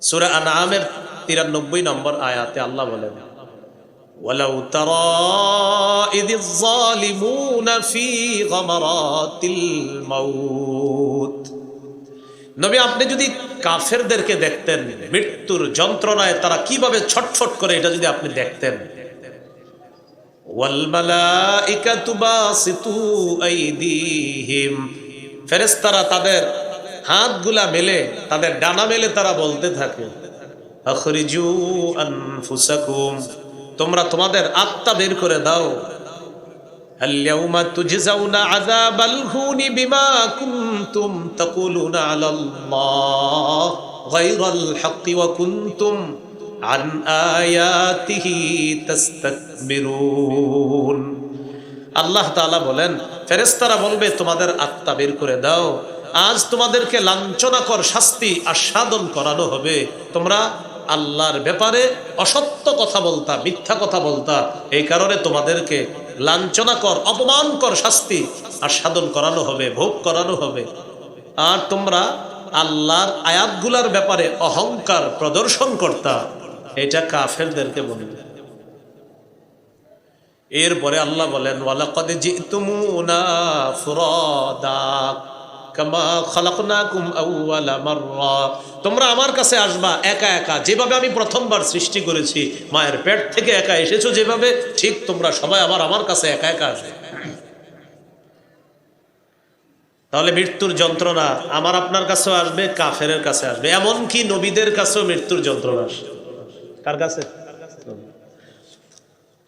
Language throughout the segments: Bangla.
সূরা আনআমের 93 নম্বর আয়াতে আল্লাহ বলেন, ওয়ালাউ তারা ইযিজ যালিমুনা ফি গামারাতিল মাউত। নবী, আপনি যদি কাফেরদেরকে দেখতেন মৃত্যুর যন্ত্রণায় তারা কিভাবে ছটফট করে, এটা যদি আপনি দেখতেন। ওয়াল মালাইকাতু বাসিতু আইদিহিম, ফেরেশতারা তাদের হাতগুলা মেলে, তাদের ডানা মেলে তারা বলতে থাকে, আখরিজু আনফুসাকুম, তোমরা তোমাদের আত্মা বের করে দাও। আল-ইয়াউমা তুজজাউনা আযাবাল হুনি বিমা কুনতুম তাকুলুনা আলাল্লাহ গায়রাল হাক্কি ওয়া কুনতুম আন আয়াতিহি তাস্তাকবিরুন। আল্লাহ তাআলা বলেন, ফেরেশতারা বলবে তোমাদের আত্মা বের করে দাও, আজ তোমাদেরকে লাঞ্ছনাকর শাস্তি আস্বাদন করানো হবে। তোমরা আল্লাহর ব্যাপারে অসত্য কথা বলতা, মিথ্যা কথা বলতা, এই কারণে তোমাদেরকে লাঞ্ছনাকর অপমানকর শাস্তি আস্বাদন করানো হবে, ভোগ করানো হবে। আর তোমরা আল্লাহর আয়াতগুলার ব্যাপারে অহংকার প্রদর্শন করতা, এটা কাফেরদেরকে বলবে। এরপরে আল্লাহ বলেন, ওয়ালাকাদ জিতুমুনা ফুরাদা কামা খালাকনাকুম আউওয়ালা মাররা, তোমরা আমার কাছে আসবা একা একা, যেভাবে আমি প্রথমবার সৃষ্টি করেছি, মায়ের পেট থেকে একা এসেছো যেভাবে, ঠিক তোমরা সবাই আমার কাছে একা একা আসবে। তাহলে মৃত্যুর যন্ত্রণা আমার আপনার কাছেও আসবে, কাফেরের কাছে আসবে, এমনকি নবীদের কাছেও মৃত্যুর যন্ত্রণা আসবে। কার কাছে?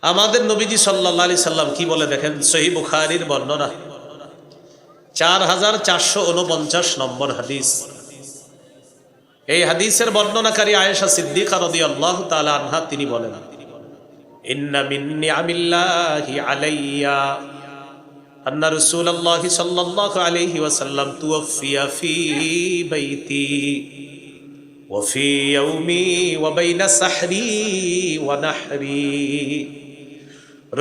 আমাদের নবীজি সাল্লাল্লাহু আলাইহি সাল্লাম কি বলে দেখেন, সহিহ বুখারীর বর্ণনা 4449 নম্বর হাদিস। এই হাদিসের বর্ণনাকারী আয়েশা সিদ্দিকা রাদিয়াল্লাহু তাআলা আনহা, তিনি বলেন, ইন্না মিন নিআমিল্লাহি আলাইয়া আন্না রাসূলুল্লাহি সাল্লাল্লাহু আলাইহি ওয়াসাল্লাম তুওফিয়া ফি বাইতি ওয়া ফি ইয়াউমি ওয়া বাইনা সাহরি ওয়া নাহরি।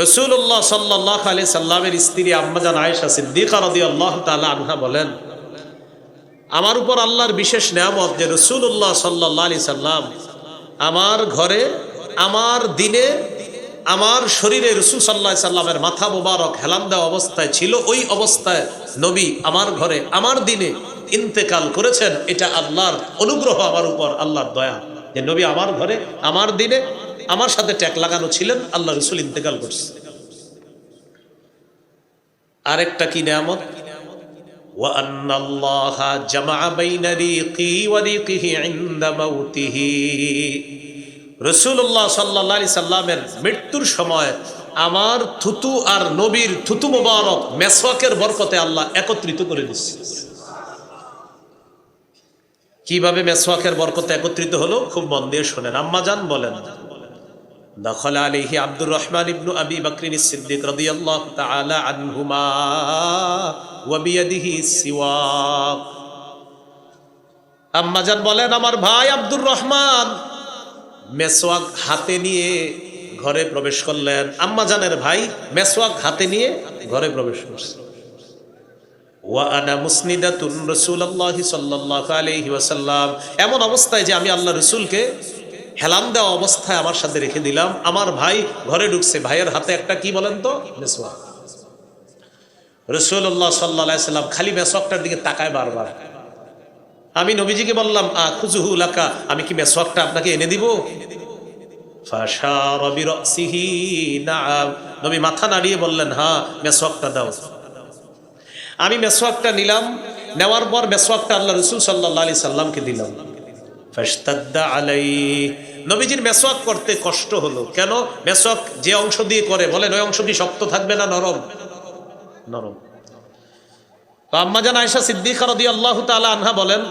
রাসূলুল্লাহ সাল্লাল্লাহু আলাইহি সাল্লামের স্ত্রী আম্মাজান আয়েশা সিদ্দিকা রাদিয়াল্লাহু তাআলা আনহা বলেন, আমার উপর আল্লাহর বিশেষ নেয়ামত যে রাসূলুল্লাহ সাল্লাল্লাহু আলাইহি সাল্লাম আমার ঘরে, আমার দিনে, আমার শরীরে রাসূল সাল্লাল্লাহু আলাইহি সাল্লামের মাথা মোবারক হেলান দেওয়া অবস্থায় ছিল। ওই অবস্থায় নবী আমার ঘরে, আমার দিনে ইন্তেকাল করেছেন। এটা আল্লাহর অনুগ্রহ আমার উপর, আল্লাহর দয়া যে নবী আমার ঘরে, আমার দিনে আমার সাথে ট্যাগ লাগানো ছিলেন, আল্লাহ রাসূল ইন্তেকাল করছে। আরেকটা কি নিয়ামত, ওয়া আন্নাল্লাহা জামাআ বাইনা রিকি ওয়া রিকিহি ইনদা মাউতিহি। রাসূলুল্লাহ সাল্লাল্লাহু আলাইহি সাল্লামের মৃত্যুর সময় আমার থুতু আর নবীর থুতু মোবারক মেসওয়াকের বরকতে আল্লাহ একত্রিত করে দিচ্ছে। কিভাবে মেসওয়াকের বরকতে একত্রিত হলো, খুব মন দিয়ে শোনেন। আম্মা জান বলেন, দাখালা আলাইহি আব্দুর রহমান ইবনু আবি বকর সিদ্দিক রাদিয়াল্লাহু তাআলা আনহুমা ওয়া বিয়াদিহি সিওয়াক। আম্মা জান বলেন, আমার ভাই আব্দুর রহমান মেসওয়াক হাতে নিয়ে ঘরে প্রবেশ করলেন। আম্মা জানের ভাই মেসওয়াক হাতে নিয়ে ঘরে প্রবেশ করছে। ওয়া আনা মুসনিদাতুন রাসূলুল্লাহি সাল্লাল্লাহু আলাইহি ওয়াসাল্লাম, এমন অবস্থায় যে আমি আল্লাহ রাসূলকে হেলান দেওয়া অবস্থায় আমার সাথে রেখে দিলাম। আমার ভাই ঘরে ঢুকছে, ভাইয়ের হাতে একটা কি বলেন তো, মেসওয়াক। রাসূলুল্লাহ সাল্লাল্লাহু আলাইহি ওয়াসাল্লাম খালি মেসওয়াকটার দিকে তাকায় বারবার। আমি নবীজিকে বললাম, আখুযুহু লাকা, আমি কি মেসওয়াকটা আপনাকে এনে দিব? ফাশারা বিরাসিহি নাআম, নবী মাথা নাড়িয়ে বললেন, হ্যাঁ মেসওয়াকটা দাও। আমি মেসওয়াকটা নিলাম, নেওয়ার পর মেসওয়াকটা আল্লাহ রাসূল সাল্লাল্লাহু আলাইহি সাল্লামকে দিলাম। ফাশতাদ্দা আলাইহি, নবীজির মেসওয়াক করতে কষ্ট হলো। কেন? মেসওয়াক যে অংশ দিয়ে করে, বলেন ওই অংশ কি শক্ত থাকবে না নরম? নরম। তো আম্মা জান আয়েশা সিদ্দিকা রাদিয়াল্লাহু তাআলা আনহা বলেন,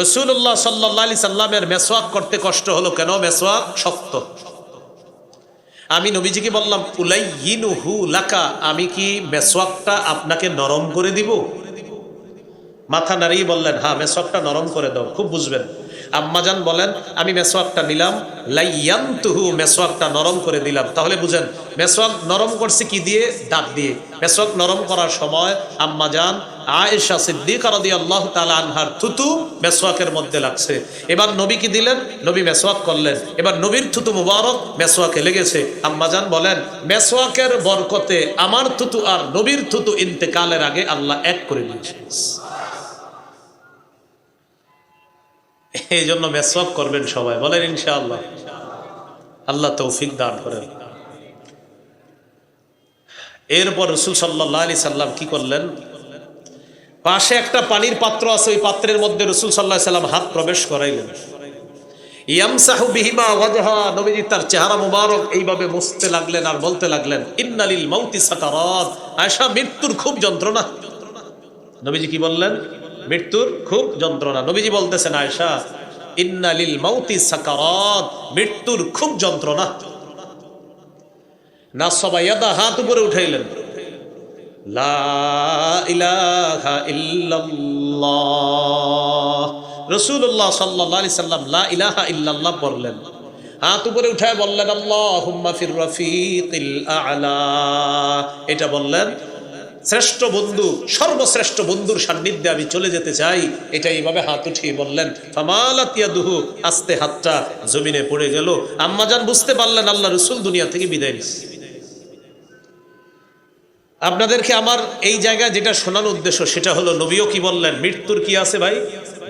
রাসূলুল্লাহ সাল্লাল্লাহু আলাইহি সাল্লামের মেসওয়াক করতে কষ্ট হলো। কেন? মেসওয়াক শক্ত। আমি নবীজিকে বললাম, উলাইয়িনুহু লাকা, আমি কি মেসওয়াকটা আপনাকে নরম করে দিব? মাথা নাড়িয়ে বললেন, হ্যাঁ মেসওয়াকটা নরম করে দাও, খুব বুঝবেন। আম্মাজান বলেন, আমি মেসওয়াকটা নিলাম, লাইয়ামতুহু, মেসওয়াকটা নরম করে দিলাম। তাহলে বুঝেন মেসওয়াক নরম করছে কি দিয়ে? দাঁত দিয়ে। মেসওয়াক নরম করার সময় আম্মাজান আয়েশা সিদ্দিকা রাদিয়াল্লাহু তাআলা আনহার থুতু মেসওয়াকের মধ্যে লাগছে। এবার নবী কি দিলেন? নবী মেসওয়াক করলেন, এবার নবীর থুতু মুবারক মেসওয়াকে লেগেছে। আম্মাজান বলেন, মেসওয়াকের বরকতে আমার থুতু আর নবীর থুতু ইন্তেকালের আগে আল্লাহ এক করে দিয়েছে। এই জন্য মেসওয়াক করবেন সবাই, বলেন ইনশাআল্লাহ। আল্লাহ তৌফিক দান করেন। এরপর রাসূল সাল্লাল্লাহু আলাইহি সাল্লাম কি করলেন? পাশে একটা পানির পাত্র আছে, ওই পাত্রের মধ্যে রাসূল সাল্লাল্লাহু আলাইহি সাল্লাম হাত প্রবেশ করাইলেন। ইয়ামসাহু বিহিমা ওয়াজহা, নবীজি তার চেহারা মুবারক এইভাবে মুছতে লাগলেন আর বলতে লাগলেন, ইন্নালিল মাউতি সাকারাত, আয়েশা মৃত্যুর খুব যন্ত্রণা। নবীজি কি বললেন? মৃত্যুর খুব যন্ত্রণা। নবীজি বলতেছেন, আয়েশা ইন্নালিল মাউতি সাকারাত, মৃত্যুর খুব যন্ত্রণা। নাসবা ইয়াদা, হাত উপরে উঠাইলেন, লা ইলাহা ইল্লাল্লাহ। রাসূলুল্লাহ সাল্লাল্লাহু আলাইহি সাল্লাম লা ইলাহা ইল্লাল্লাহ বললেন, হাত উপরে উঠায় বললেন, আল্লাহুম্মা ফির রাফিকিল আ'লা। এটা বললেন, শ্রেষ্ঠ বন্ধু, সর্বশ্রেষ্ঠ বন্ধুর সান্নিধ্যে আমি চলে যেতে চাই। এটা এইভাবে হাত উঠিয়ে বললেন। ফামালাত ইয়াদুহু, আস্তে হাতটা জমিনে পড়ে গেল। আম্মাজান বুঝতে পারলেন আল্লাহ রাসূল দুনিয়া থেকে বিদায় নিচ্ছে। আপনাদেরকে আমার এই জায়গায় যেটা শোনানোর উদ্দেশ্য সেটা হলো, নবীও কি বললেন? মৃত্যুর কি আছে ভাই?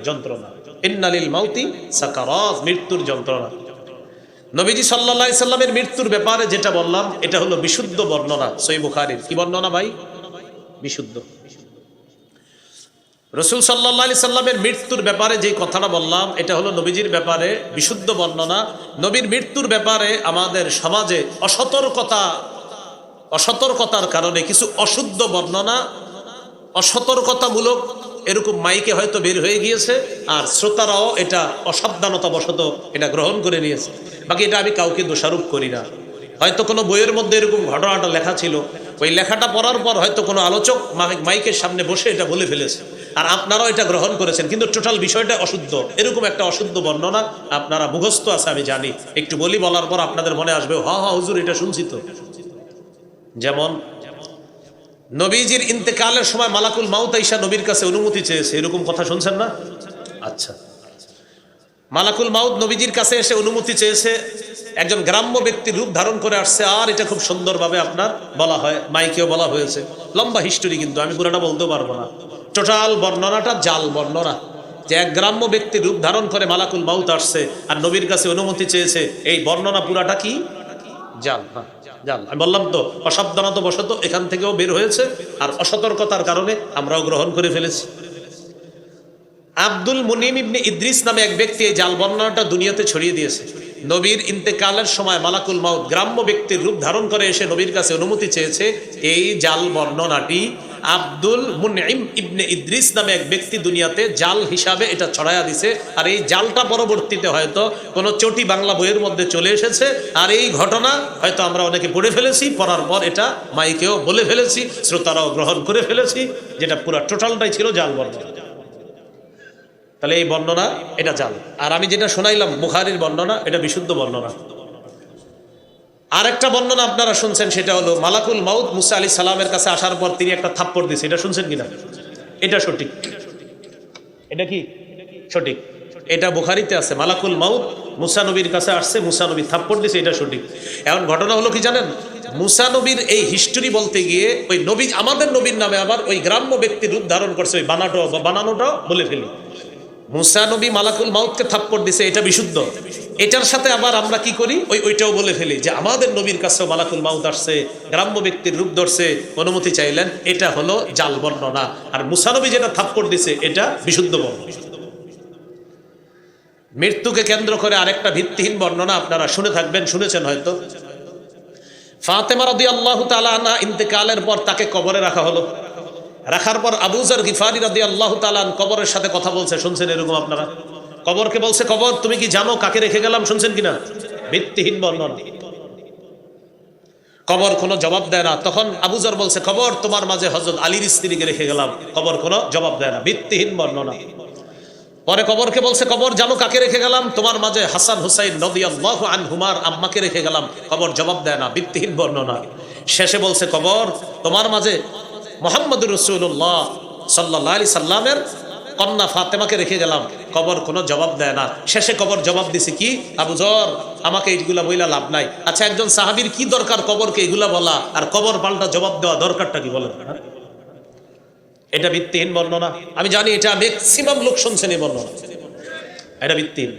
যন্ত্রণা। ইন্নালিল মাউতি সাকারাত, মৃত্যুর যন্ত্রণা। নবীজি সাল্লাল্লাহু আলাইহি সাল্লামের মৃত্যুর ব্যাপারে যেটা বললাম এটা হলো বিশুদ্ধ বর্ণনা, সহিহ বুখারীর। কি বর্ণনা ভাই? বিশুদ্ধ। রাসূল সাল্লাল্লাহু আলাইহি সাল্লামের মৃত্যুর ব্যাপারে যে কথাটা বললাম এটা হলো নবীজির ব্যাপারে বিশুদ্ধ বর্ণনা। নবীর মৃত্যুর ব্যাপারে আমাদের সমাজে অসতর্কতার কারণে কিছু অশুদ্ধ বর্ণনা, অসতর্কতামূলক এরকম মাইকে হয়তো বের হয়ে গিয়েছে, আর শ্রোতারাও এটা অসাবধানতা বশত এটা গ্রহণ করে নিয়েছে। বাকি এটা আমি কাউকে দোষারোপ করি না। হয়তো কোনো বইয়ের মধ্যে এরকম ঘটনাটা লেখা ছিল, ওই লেখাটা পড়ার পর হয়তো কোনো আলোচক মাইকের সামনে বসে এটা বলে ফেলেছে, আর আপনারাও এটা গ্রহণ করেছেন, কিন্তু টোটাল বিষয়টা অশুদ্ধ। এরকম একটা অশুদ্ধ বর্ণনা আপনারা মুখস্থ আছে আমি জানি, একটু বলি, বলার পর আপনাদের মনে আসবে হ্যাঁ হুজুর এটা শুনছি তো। যেমন নবীজির ইন্তেকালের সময় মালাকুল মাউত আইসা নবীর কাছে অনুমতি চেয়েছে, এরকম কথা শুনছেন না? আচ্ছা, মালাকুল মাউত নবীজির কাছে এসে অনুমতি চেয়েছে, একজন গ্রাম্য ব্যক্তির রূপ ধারণ করে আসছে, আর এটা খুব সুন্দরভাবে আপনার বলা হয়, মাইকেও বলা হয়েছে। লম্বা হিস্টোরি, কিন্তু আমি পুরোটা বলতেও পারবো না। টোটাল বর্ণনাটা জাল বর্ণনা, যে এক গ্রাম্য ব্যক্তির রূপ ধারণ করে মালাকুল মাউত আসছে আর নবীর কাছে অনুমতি চেয়েছে, এই বর্ণনা পুরাটা কি? জাল। হ্যাঁ জাল। আমি বললাম তো, অসাবধানতা বশত এখান থেকেও বের হয়েছে, আর অসতর্কতার কারণে আমরাও গ্রহণ করে ফেলেছি। আব্দুল মুনিম ইবনে ইদ্রিস নামে এক ব্যক্তি এই জাল বর্ণনাটা দুনিয়াতে ছড়িয়ে দিয়েছে। নবীর ইন্তেকালের সময় মালাকুল মাউত গ্রাম্য ব্যক্তির রূপ ধারণ করে এসে নবীর কাছে অনুমতি চেয়েছে, এই জাল বর্ণনাটি আব্দুল মুনিম ইবনে ইদ্রিস নামে এক ব্যক্তি দুনিয়াতে জাল হিসাবে এটা ছড়াইয়া দিছে। আর এই জালটা পরবর্তীতে হয়তো কোনো চটি বাংলা বইয়ের মধ্যে চলে এসেছে, আর এই ঘটনা হয়তো আমরা অনেকে পড়ে ফেলেছি, পড়ার পর এটা মাইকেও বলে ফেলেছি, শ্রোতারাও গ্রহণ করে ফেলেছি, যেটা পুরো টোটালটাই ছিল জাল বর্ণনা। তাহলে এই বর্ণনা এটা জাল। আর আমি যেটা শোনাইলাম বুখারীর বর্ণনা, এটা বিশুদ্ধ বর্ণনা। আরেকটা বর্ণনা আপনারা শুনছেন, সেটা হলো মালাকুল মাউত মুসা আলাইহিস সালামের কাছে আসার পর তিনি একটা থাপ্পড় দিয়েছে। এটা শুনছেন কিনা? এটা সঠিক। এটা কি সঠিক? এটা বুখারীতে আছে, মালাকুল মাউত মুসা নবীর কাছে আসছে, মুসা নবী থাপ্পড় দিয়েছে, এটা সঠিক। এখন ঘটনা হলো কি জানেন? মুসা নবীর এই হিস্টোরি বলতে গিয়ে ওই নবী, আমাদের নবীর নামে আবার ওই গ্রাম্য ব্যক্তির রূপ ধারণ করছে, ওই বানানোটাও বলে ফেলি। মুসা নবী মালাকুল মাউতকে থাপ্পড় দিছে, এটা বিশুদ্ধ। এটার সাথে আবার আমরা কি করি? ওইটাও বলে ফেলি যে আমাদের নবীর কাছেও মালাকুল মাউত আসছে, গ্রাম্য ব্যক্তির রূপ ধরছে, অনুমতি চাইলেন, এটা হলো জাল বর্ণনা। আর মুসা নবী যেটা থাপ্পড় দিছে এটা বিশুদ্ধ বর্ণনা। মৃত্যুকে কেন্দ্র করে আরেকটা ভিত্তিহীন বর্ণনা আপনারা শুনে থাকবেন, শুনেছেন হয়তো। ফাতেমা রাদিয়াল্লাহু তাআলা আনহা ইন্তেকালের পর তাকে কবরে রাখা হলো। রাখার পর আবু যর গিফারি রাদিয়াল্লাহু তাআলা কবরের সাথে কথা বলছে, শুনছেন এরকম আপনারা? কবরকে বলছে, কবর তুমি কি জানো কাকে রেখে গেলাম? শুনছেন কিনা? ভিত্তিহীন বর্ণনা। কবর কোনো জবাব দেয় না। তখন আবু যর বলছে, কবর তোমার মাঝে হযরত আলীর স্ত্রীকে রেখে গেলাম, কবর কোনো জবাব দেয় না, ভিত্তিহীন বর্ণনা। পরে কবরকে বলছে, কবর জানো কাকে রেখে গেলাম, তোমার মাঝে হাসান হুসাইন রাদিয়াল্লাহু আনহুমার আম্মাকে রেখে গেলাম, কবর জবাব দেয় না, ভিত্তিহীন বর্ণনা। শেষে বলছে, কবর তোমার মাঝে মুহাম্মদুর রাসূলুল্লাহ সাল্লাল্লাহু আলাইহি সাল্লামের কন্যা ফাতেমাকে রেখে গেলাম, কবর কোনো জবাব দেয় না। শেষে কবর জবাব দিছে কি, আবু যর আমাকে এইগুলা বইলা লাভ নাই। আচ্ছা, একজন সাহাবীর কি দরকার কবরকে এগুলা বলা, আর কবর পাল্টা জবাব দেওয়া দরকারটা কি বলেন? এটা ভিত্তিহীন বর্ণনা। আমি জানি এটা ম্যাক্সিমাম লোক শুনছেন এই বর্ণনা, এটা ভিত্তিহীন।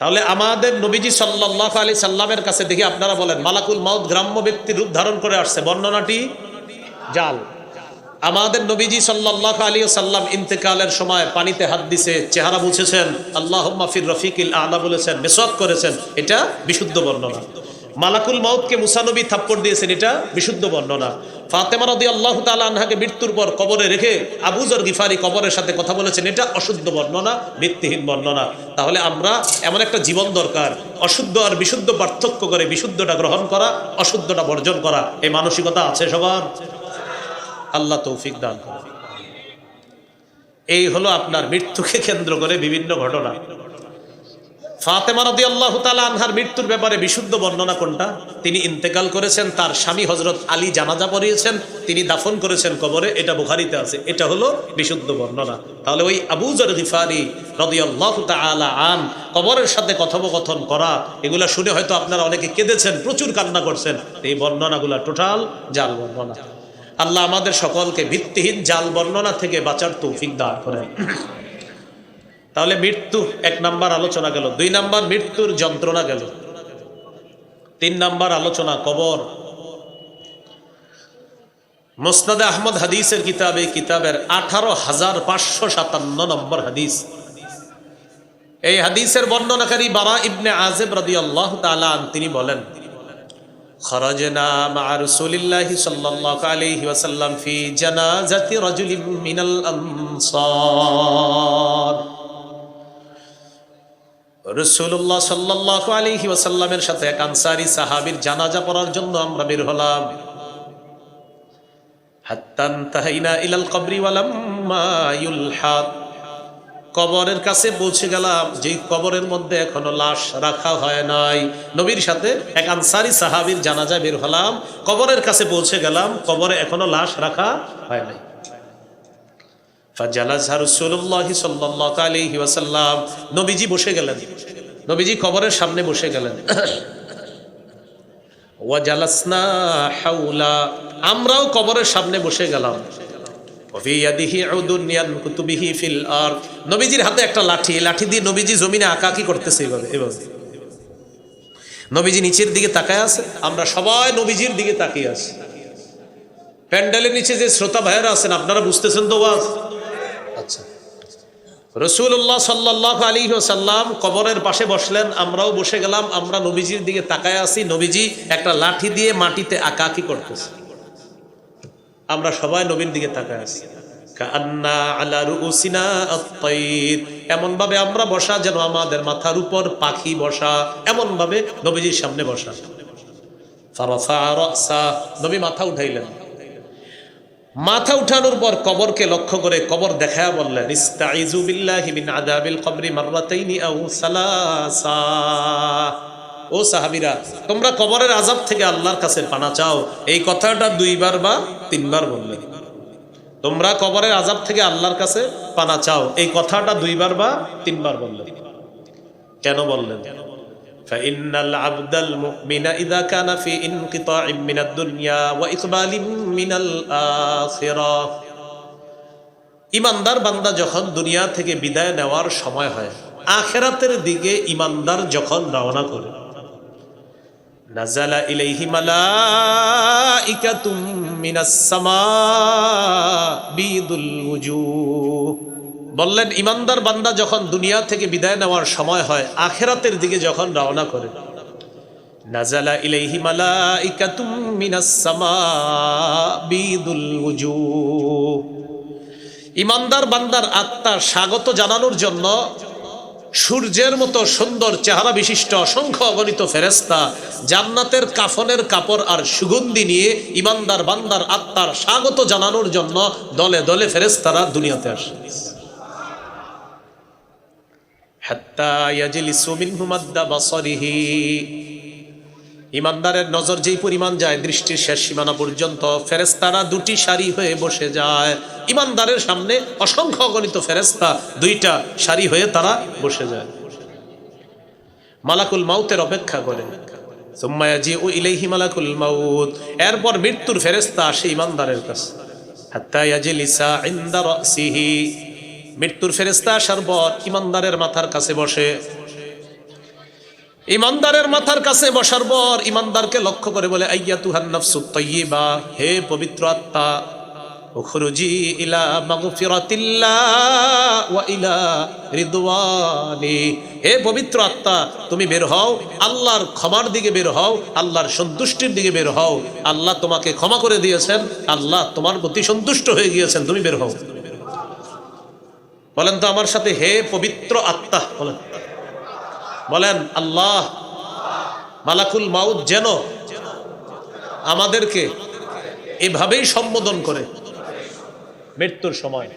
তাহলে আমাদের নবীজি সাল্লাল্লাহু আলাইহি সাল্লামের কাছে দেখি আপনারা বলেন, মালাকুল মাউত গ্রাম্য ব্যক্তির রূপ ধারণ করে আসছে, বর্ণনাটি জাল। আমাদের নবীজি সাল্লাল্লাহু আলাইহি সাল্লাম ইন্তেকালের সময় পানিতে হাত দিছে, চেহারা মুছেছেন, আল্লাহুম্মা ফির রফিকিল আ'লা বলেছেন, মিসওয়াক করেছেন, এটা বিশুদ্ধ বর্ণনা। মালাকুল মাউতকে মুসা নবী থাপ্পড় দিয়েছেন, এটা বিশুদ্ধ বর্ণনা। ফাতেমা রাদিয়াল্লাহু তাআলা আনহাকে মৃত্যুর পর কবরে রেখে আবু যর গিফারি কবরের সাথে কথা বলেছেন, এটা অশুদ্ধ বর্ণনা, ভিত্তিহীন বর্ণনা। তাহলে আমরা এমন একটা জীবন দরকার, অশুদ্ধ আর বিশুদ্ধ পার্থক্য করে বিশুদ্ধটা গ্রহণ করা, অশুদ্ধটা বর্জন করা, এই মানসিকতা আছে সবার? আল্লাহ তৌফিক দান করে। এই হলো আপনার মৃত্যুকে কেন্দ্র করে বিভিন্ন ঘটনা। ফাতেমা রাদিয়াল্লাহু তাআলা আনহার মৃত্যুর ব্যাপারে বিশুদ্ধ বর্ণনা কোনটা? তিনি ইন্তেকাল করেছেন, তার স্বামী হযরত আলী জানাজা পড়িয়েছেন, তিনি দাফন করেছেন কবরে, এটা বুখারীতে আছে, এটা হলো বিশুদ্ধ বর্ণনা। তাহলে ওই আবু যর গিফারি রাদিয়াল্লাহু তাআলা আন কবরের সাথে কথোপকথন করা, এগুলা শুনে হয়তো আপনারা অনেকে কেঁদেছেন, প্রচুর কান্না করছেন, এই বর্ণনাগুলা টোটাল জাল বর্ণনা। আল্লাহ আমাদের সকলকে ভিত্তিহীন জাল বর্ণনা থেকে বাঁচার তৌফিক দান করেন। তাহলে মৃত্যু এক নাম্বার আলোচনা গেল, 2 নাম্বার মৃত্যুর যন্ত্রণা গেল, 3 নাম্বার আলোচনা কবর। মুসনাদে আহমদ হাদিসের কিতাবের 18,557 নম্বর হাদিস। এই হাদিসের বর্ণনাকারী বারা ইবনে আযিব রাদিয়াল্লাহু তাআলা আন, তিনি বলেন, খরাজনা মা রাসূলিল্লাহি সাল্লাল্লাহু আলাইহি ওয়াসাল্লাম ফি জানাজাতি রাজুলিন মিনাল আনসার। রাসূলুল্লাহ সাল্লাল্লাহু আলাইহি ওয়াসাল্লামের সাথে এক আনসারী সাহাবীর জানাজা পড়ার জন্য আমরা বের হলাম। হাত্তা ইনতাহাইনা ইলাল কবরি ওয়ালাম্মা ইউলহাদ, কবরের কাছে পৌঁছে গেলাম, যেই কবরের মধ্যে এখনো লাশ রাখা হয় নাই। নবীর সাথে এক আনসারী সাহাবীর জানাজা বের হলাম, কবরের কাছে পৌঁছে গেলাম, কবরে এখনো লাশ রাখা হয় নাই। ফাজালাসা রাসূলুল্লাহ সাল্লাল্লাহু আলাইহি ওয়াসাল্লাম, নবীজি বসে গেলেন, নবীজি কবরের সামনে বসে গেলেন। ওয়া জালাসনা হাওলা, আমরাও কবরের সামনে বসে গেলাম। নবীজির হাতে একটা লাঠি, লাঠি দিয়ে নবীজি জমিনে আঁকাকি করতেছে এভাবে এভাবে। নবীজি নিচের দিকে তাকায় আছে, আমরা সবাই নবীজির দিকে তাকিয়ে আছি। প্যান্ডেলের নিচে যে শ্রোতা ভাইয়েরা আছেন, আপনারা বুঝতেছেন তো ওয়াজ? আচ্ছা, রাসূলুল্লাহ সাল্লাল্লাহু আলাইহি ওয়াসাল্লাম কবরের পাশে বসলেন, আমরাও বসে গেলাম, আমরা নবীজির দিকে তাকায় আছি। নবীজি একটা লাঠি দিয়ে মাটিতে আঁকাকি করতেছে, আমরা সবাই নবীর দিকে তাকায় আছি। কান্না আলা রুউসিনা আত-তায়র, এমন ভাবে আমরা বসা যেন আমাদের মাথার উপর পাখি বসা, এমন ভাবে নবীজির সামনে বসা। ফারাফা রাসা, নবী মাথা উঠাইলেন। মাথা উঠানোর পর কবরকে লক্ষ্য করে কবর দেখায়া বললেন, ইস্তাইযু বিল্লাহি মিন আযাবিল কবরি মাররাতাইনি আও সালাসা। ও সাহাবীরা, তোমরা কবরের আযাব থেকে আল্লাহর কাছে পানা চাও, এই কথাটা 2 বার বা 3 বার বললেন। তোমরা কবরের আযাব থেকে আল্লাহর কাছে পানা চাও, এই কথাটা 2 বার বা 3 বার বললেন। কেন বললেন? ফাইন্নাল আবদাল মুমিনা ইযা কানা ফি ইনকিতাইম মিনাদ দুনিয়া ওয়া ইকবালিম মিনাল আখিরাহ, ইমানদার বান্দা যখন দুনিয়া থেকে বিদায় নেওয়ার সময় হয়, আখিরাতের দিকে ইমানদার যখন রওনা করে, নাযালা ইলাইহি মালাইকাতুম মিনাস সামা বিদুল ওয়ুজুহ, বললেন ইমানদার বান্দা যখন দুনিয়া থেকে বিদায় নেওয়ার সময় হয়, আখিরাতের দিকে যখন রওনা করে, নাযালা ইলাইহি মালাইকাতুম মিনাস সামা বিদুল ওয়ুজুহ, ইমানদার বান্দার আত্মা স্বাগত জানানোর জন্য সূর্যের মতো সুন্দর চেহারা বিশিষ্ট অসংখ্য অগণিত ফেরেশতা জান্নাতের কাফনের কাপড় আর সুগন্ধি নিয়ে ইমানদার বান্দার আত্মার স্বাগত জানানোর জন্য দলে দলে ফেরেশতারা দুনিয়াতে আসে। হাত্তা ইয়াজলিসু মিনহু মাদ্দা বাসারিহি, ইমানদারের নজর যেই পরিমাণ যায় দৃষ্টির শেষ সীমানা পর্যন্ত, ফেরেশতারা দুটি সারি হয়ে বসে যায়। ইমানদারের সামনে অসংখ্য অগণিত ফেরেশতা দুইটা সারি হয়ে তারা বসে যায়, মালাকুল মাউতের অপেক্ষা করে। সুম্মা ইয়াজিউ ইলাইহি মালাকুল মাউত, এরপর মৃত্যুর ফেরেশতা আসে ইমানদারের কাছে। হাত্তা ইয়াজলিসা ইনদা রাসিহি, মৃত্যুর ফেরেশতা আসার পর ইমানদারের মাথার কাছে বসে। ইমানদারের মাথার কাছে বসার পর ইমানদারকে লক্ষ্য করে বলে, আইয়াতুহান নাফসুত তাইয়্যিবা, হে পবিত্র আত্মা, উখরুজি ইলা মাগফিরাতিল্লাহ ওয়া ইলা রিদওয়ানি, হে পবিত্র আত্মা তুমি বের হও, আল্লাহর ক্ষমার দিকে বের হও, আল্লাহর সন্তুষ্টির দিকে বের হও। আল্লাহ তোমাকে ক্ষমা করে দিয়েছেন, আল্লাহ তোমার প্রতি সন্তুষ্ট হয়ে গিয়েছেন, তুমি বের হও। বলেন তো আমার সাথে, হে পবিত্র আত্মা, বলেন বলেন আল্লাহ। মালাকুল মাউত যেন আমাদেরকে এভাবেই সম্বোধন করে মৃত্যুর সময়।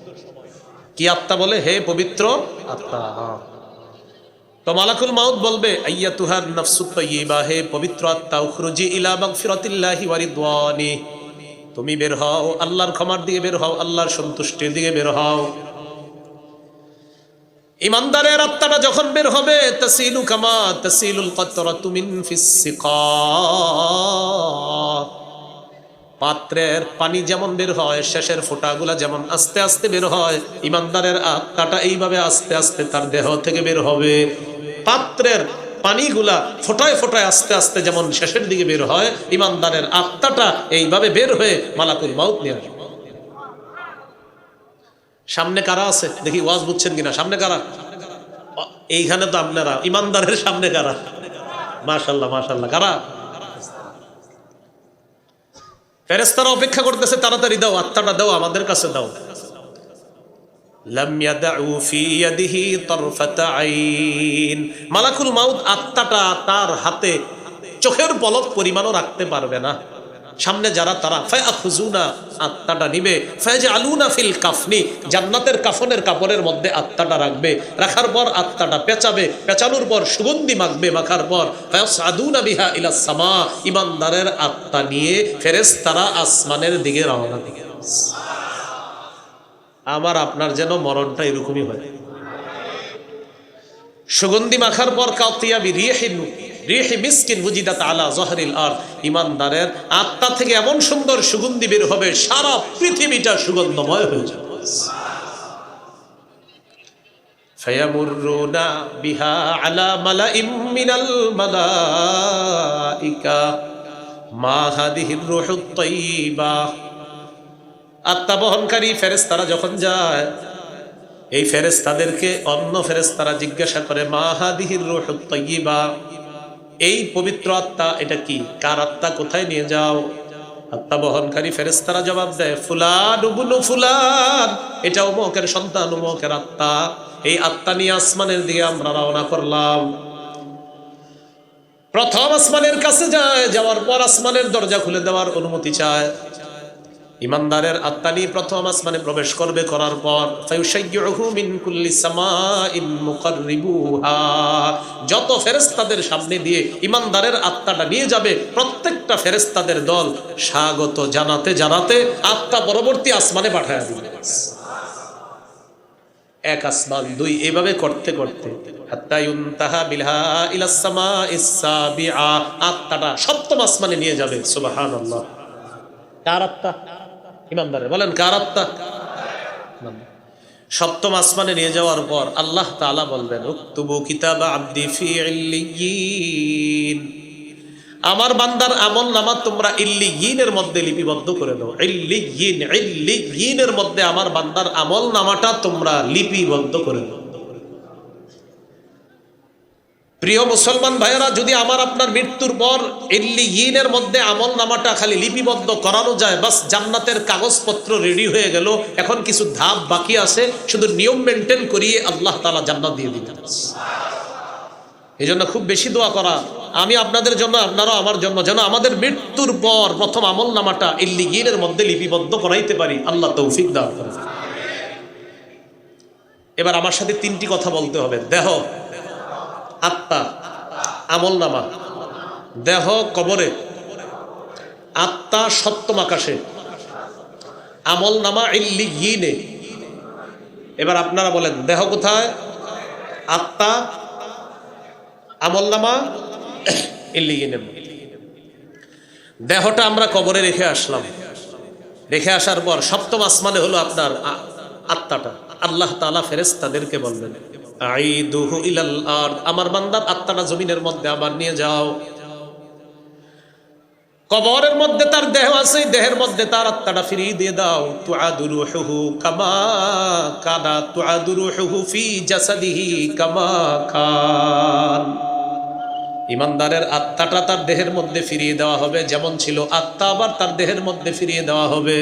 কি আত্মা বলে? হে পবিত্র আত্মা। তো মালাকুল মাউত বলবে, আইয়াতুহান নাফসুত তাইয়্যিবা, হে পবিত্র আত্মা, উখরুজি ইলা মাগফিরাতিল্লাহি ওয়া রিদওয়ানি, তুমি বের হও, আল্লাহর ক্ষমার দিকে বের হও, আল্লাহর সন্তুষ্টির দিকে বের হও। ইমানদারের আত্মাটা যখন বের হবে, তাসিলু কামা তাসিলুল কাতরাতু মিন ফিস সিকা, পাত্রের পানি যেমন বের হয়, শেষের ফোঁটাগুলা যেমন আস্তে আস্তে বের হয়, ইমানদারের আত্মাটা এইভাবে আস্তে আস্তে তার দেহ থেকে বের হবে। পাত্রের পানিগুলা ফোটায় ফোটায় আস্তে আস্তে যেমন শেষের দিকে বের হয়, ইমানদারের আত্মাটা এইভাবে বের হয়ে মালাকুল মাউত নিয়ে আসবে। সামনে কারা আছে দেখি, ওয়াজ বুঝছেন কিনা? সামনে কারা? এইখানে তো আপনারা। ইমানদারের সামনে কারা? মাশাআল্লাহ মাশাআল্লাহ। কারা? ফেরেশতারা অপেক্ষা করতেছে, তাড়াতাড়ি দাও, আত্মাটা দাও, আমাদের কাছে দাও। লাম ইয়াদউ ফি ইয়াদিহি তারফাতা আইন, মালাকুল মাউত আত্মাটা তার হাতে চোখের পলক পরিমাণও রাখতে পারবে না। সামনে যারা তারা ফায়াখুজুনা, আত্মাটা নিবে, ফায়াজআলুনা ফিল কাফনি, জান্নাতের কাফনের কাপড়ের মধ্যে আত্মাটা রাখবে। রাখার পর আত্মাটা পেঁচাবে, পেঁচানোর পর সুগন্ধি মাখবে, মাখার পর ফায়াসআদুনা বিহা ইলাস সামা, ইমানদারের আত্মা নিয়ে ফেরেশতারা আসমানের দিকে রওনা দিবে। আমার আপনার যেন মরণটা এরকমই হয়। সুগন্ধি মাখার পর কাতিয়া বিরিহিন রিহি মিসকিন ওয়াজিদাত আলা যহরিল আরদ, ইমানদারের আত্মা থেকে এমন সুন্দর সুগন্ধি বের হবে, সারা পৃথিবীটা সুগন্ধময় হয়ে যাবে। ফায়ামুরুনা বিহা আলা মালাইম মিনাল মালাইকা মা হাদিহির রূহুত তাইয়্যিবা, আত্মা বহনকারী ফেরেশতারা যখন যায়, এই ফেরেশতাদেরকে অন্য ফেরেশতারা জিজ্ঞাসা করে, মা হাদিহির রূহুত তাইয়্যিবা, এই পবিত্র আত্মা এটা কি? কার আত্মা? কোথায় নিয়ে যাও? আত্মা বহনকারী ফেরেশতারা জবাব দেয়, ফুলান ইবনু ফুলান, এটা অমুকের সন্তান, অমুকের আত্মা। এই আত্মা নিয়ে আসমানের দিকে আমরা রওনা করলাম। প্রথম আসমানের কাছে যায়, যাওয়ার পর আসমানের দরজা খুলে দেওয়ার অনুমতি চায়। ইমানদারের আত্মা নিয়ে প্রথম আসমানে প্রবেশ করবে, করার পর ফায়ুশাইয়ুহু মিন কুল্লি সামাইন মুকাররিবুহা, যত ফেরেশতাদের সামনে দিয়ে ইমানদারের আত্মাটা নিয়ে যাবে, প্রত্যেকটা ফেরেশতাদের দল স্বাগত জানাতে জানাতে আত্মা পরবর্তী আসমানে পাঠায় দিবে। এক আসমান, দুই, এইভাবে করতে করতে হাত্তা ইউনতাহা বিলহা ইলাস সামাইস সাবিআ, আত্মাটা সপ্তম আসমানে নিয়ে যাবে। সুবহানাল্লাহ। কার আত্মা? ইমানদারের। বলেন কার আত্মা? সপ্তম আসমানে নিয়ে যাওয়ার পর আল্লাহ তাআলা বলবেন, উকতুবু কিতাবা আবদি ফি ইল্লিয়িন, আমার বান্দার আমল নামা তোমরা ইল্লিয়িনের মধ্যে লিপিবদ্ধ করে দাও। ইল্লিয়িন, ইল্লিয়িনের মধ্যে আমার বান্দার আমল নামাটা তোমরা লিপিবদ্ধ করে দাও। প্রিয় মুসলমান ভাইয়েরা, যদি আমার আপনার মৃত্যুর পর ইল্লিয়িনের মধ্যে আমল নামাটা খালি লিপিবদ্ধ করানো যায়, বাস জান্নাতের কাগজপত্র রেডি হয়ে গেল। এখন কিছু ধাপ বাকি আছে, শুধু নিয়ম মেনটেন করিয়ে আল্লাহ তাআলা জান্নাত দিয়ে দিবেন। এই জন্য খুব বেশি দোয়া করা, আমি আপনাদের জন্য, আপনারাও আমার জন্য, যেন আমাদের মৃত্যুর পর প্রথম আমল নামাটা ইল্লিয়িনের মধ্যে লিপিবদ্ধ করাইতে পারি। আল্লাহ তৌফিক দান করুন। এবার আমার সাথে তিনটি কথা বলতে হবে: দেহ, আত্মা, আমল নামা। দেহ কবরে, আত্মা সপ্তম আকাশে, আমল নামা ইল্লিয়িনে। এবার আপনারা বলেন, দেহ কোথায়? আত্মা, আমল নামা ইল্লিয়িনে। দেহটা আমরা কবরে রেখে আসলাম, রেখে আসার পর সপ্তম আসমানে হলো আপনার আত্মাটা। আল্লাহ তাআলা ফেরেশতাদেরকে বলবেন, আইদুহু ইলাল আরদ, আমার বান্দার আত্মাটা জমিনের মধ্যে আবার নিয়ে যাও। কবরের মধ্যে তার দেহ আছে, দেহের মধ্যে তার আত্মাটা ফিরিয়ে দিয়ে দাও। তুআদু রূহুহু কামা কানা তুআদু রূহুহু ফি জাসাদিহি কামা কান। ইমানদারের আত্মাটা তার দেহের মধ্যে ফিরিয়ে দেওয়া হবে, যেমন ছিল আত্মা আবার তার দেহের মধ্যে ফিরিয়ে দেওয়া হবে।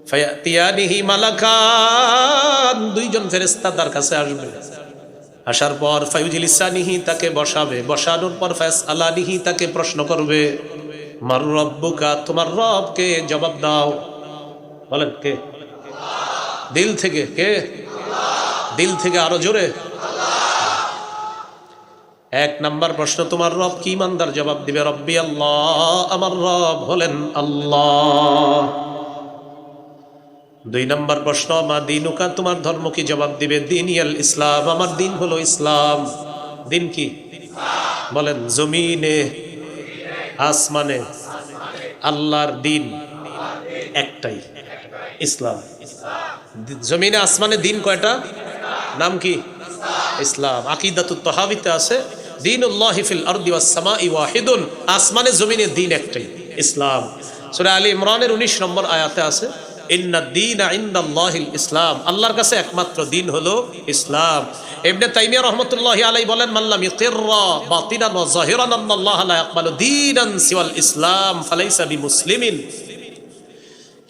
ফায়াতিয়ানিহি মালাকান, দুইজন ফেরেশতা তার কাছে আসবে। আসার পর ফায়ুজলিসানিহি, তাকে বসাবে। বসানোর পর ফায়াসআলানিহি, তাকে প্রশ্ন করবে, মার রব্বুকা, তোমার রব কে? জবাব দাও। বলেন, কে? দিল থেকে। কে? দিল থেকে আরো জোরে। এক নাম্বার প্রশ্ন, তোমার রব কি? ইমানদার জবাব দিবে, রব্বি আল্লাহ, আমার রব হলেন আল্লাহ। দুই নাম্বার প্রশ্ন, মা দিনুকা, তোমার ধর্ম কি? জবাব দিবে, দীনিয়াল ইসলাম, আমার দিন হলো ইসলাম। দিন কি? বলেন, জমিনে আসমানে আল্লাহর দিন একটাই, ইসলাম। জমিনে আসমানে দিন কয়টা? নাম কি? ইসলাম। আকীদাতুত তাহাওয়ীতে আছে, দীনুল্লাহি ফিল আরদি ওয়াস সামাই ওয়াহিদুন, আসমানে জমিনে দিন একটাই, ইসলাম। সূরা আলী ইমরানের 19 নম্বর আয়াতে আছে, ইন্নাদ দীনা ইনদাল্লাহিল ইসলাম, আল্লাহর কাছে একমাত্র দিন হলো ইসলাম। ইবনে তাইমিয়া রাহমাতুল্লাহি আলাইহি বলেন, মাল্লাম ইকিররা বাতিনান ওয়া যাহিরান আন্নাল্লাহ লা ইয়াকবালু দীনান সিওয়াল ইসলাম ফালাইসা বিমুসলিমিন।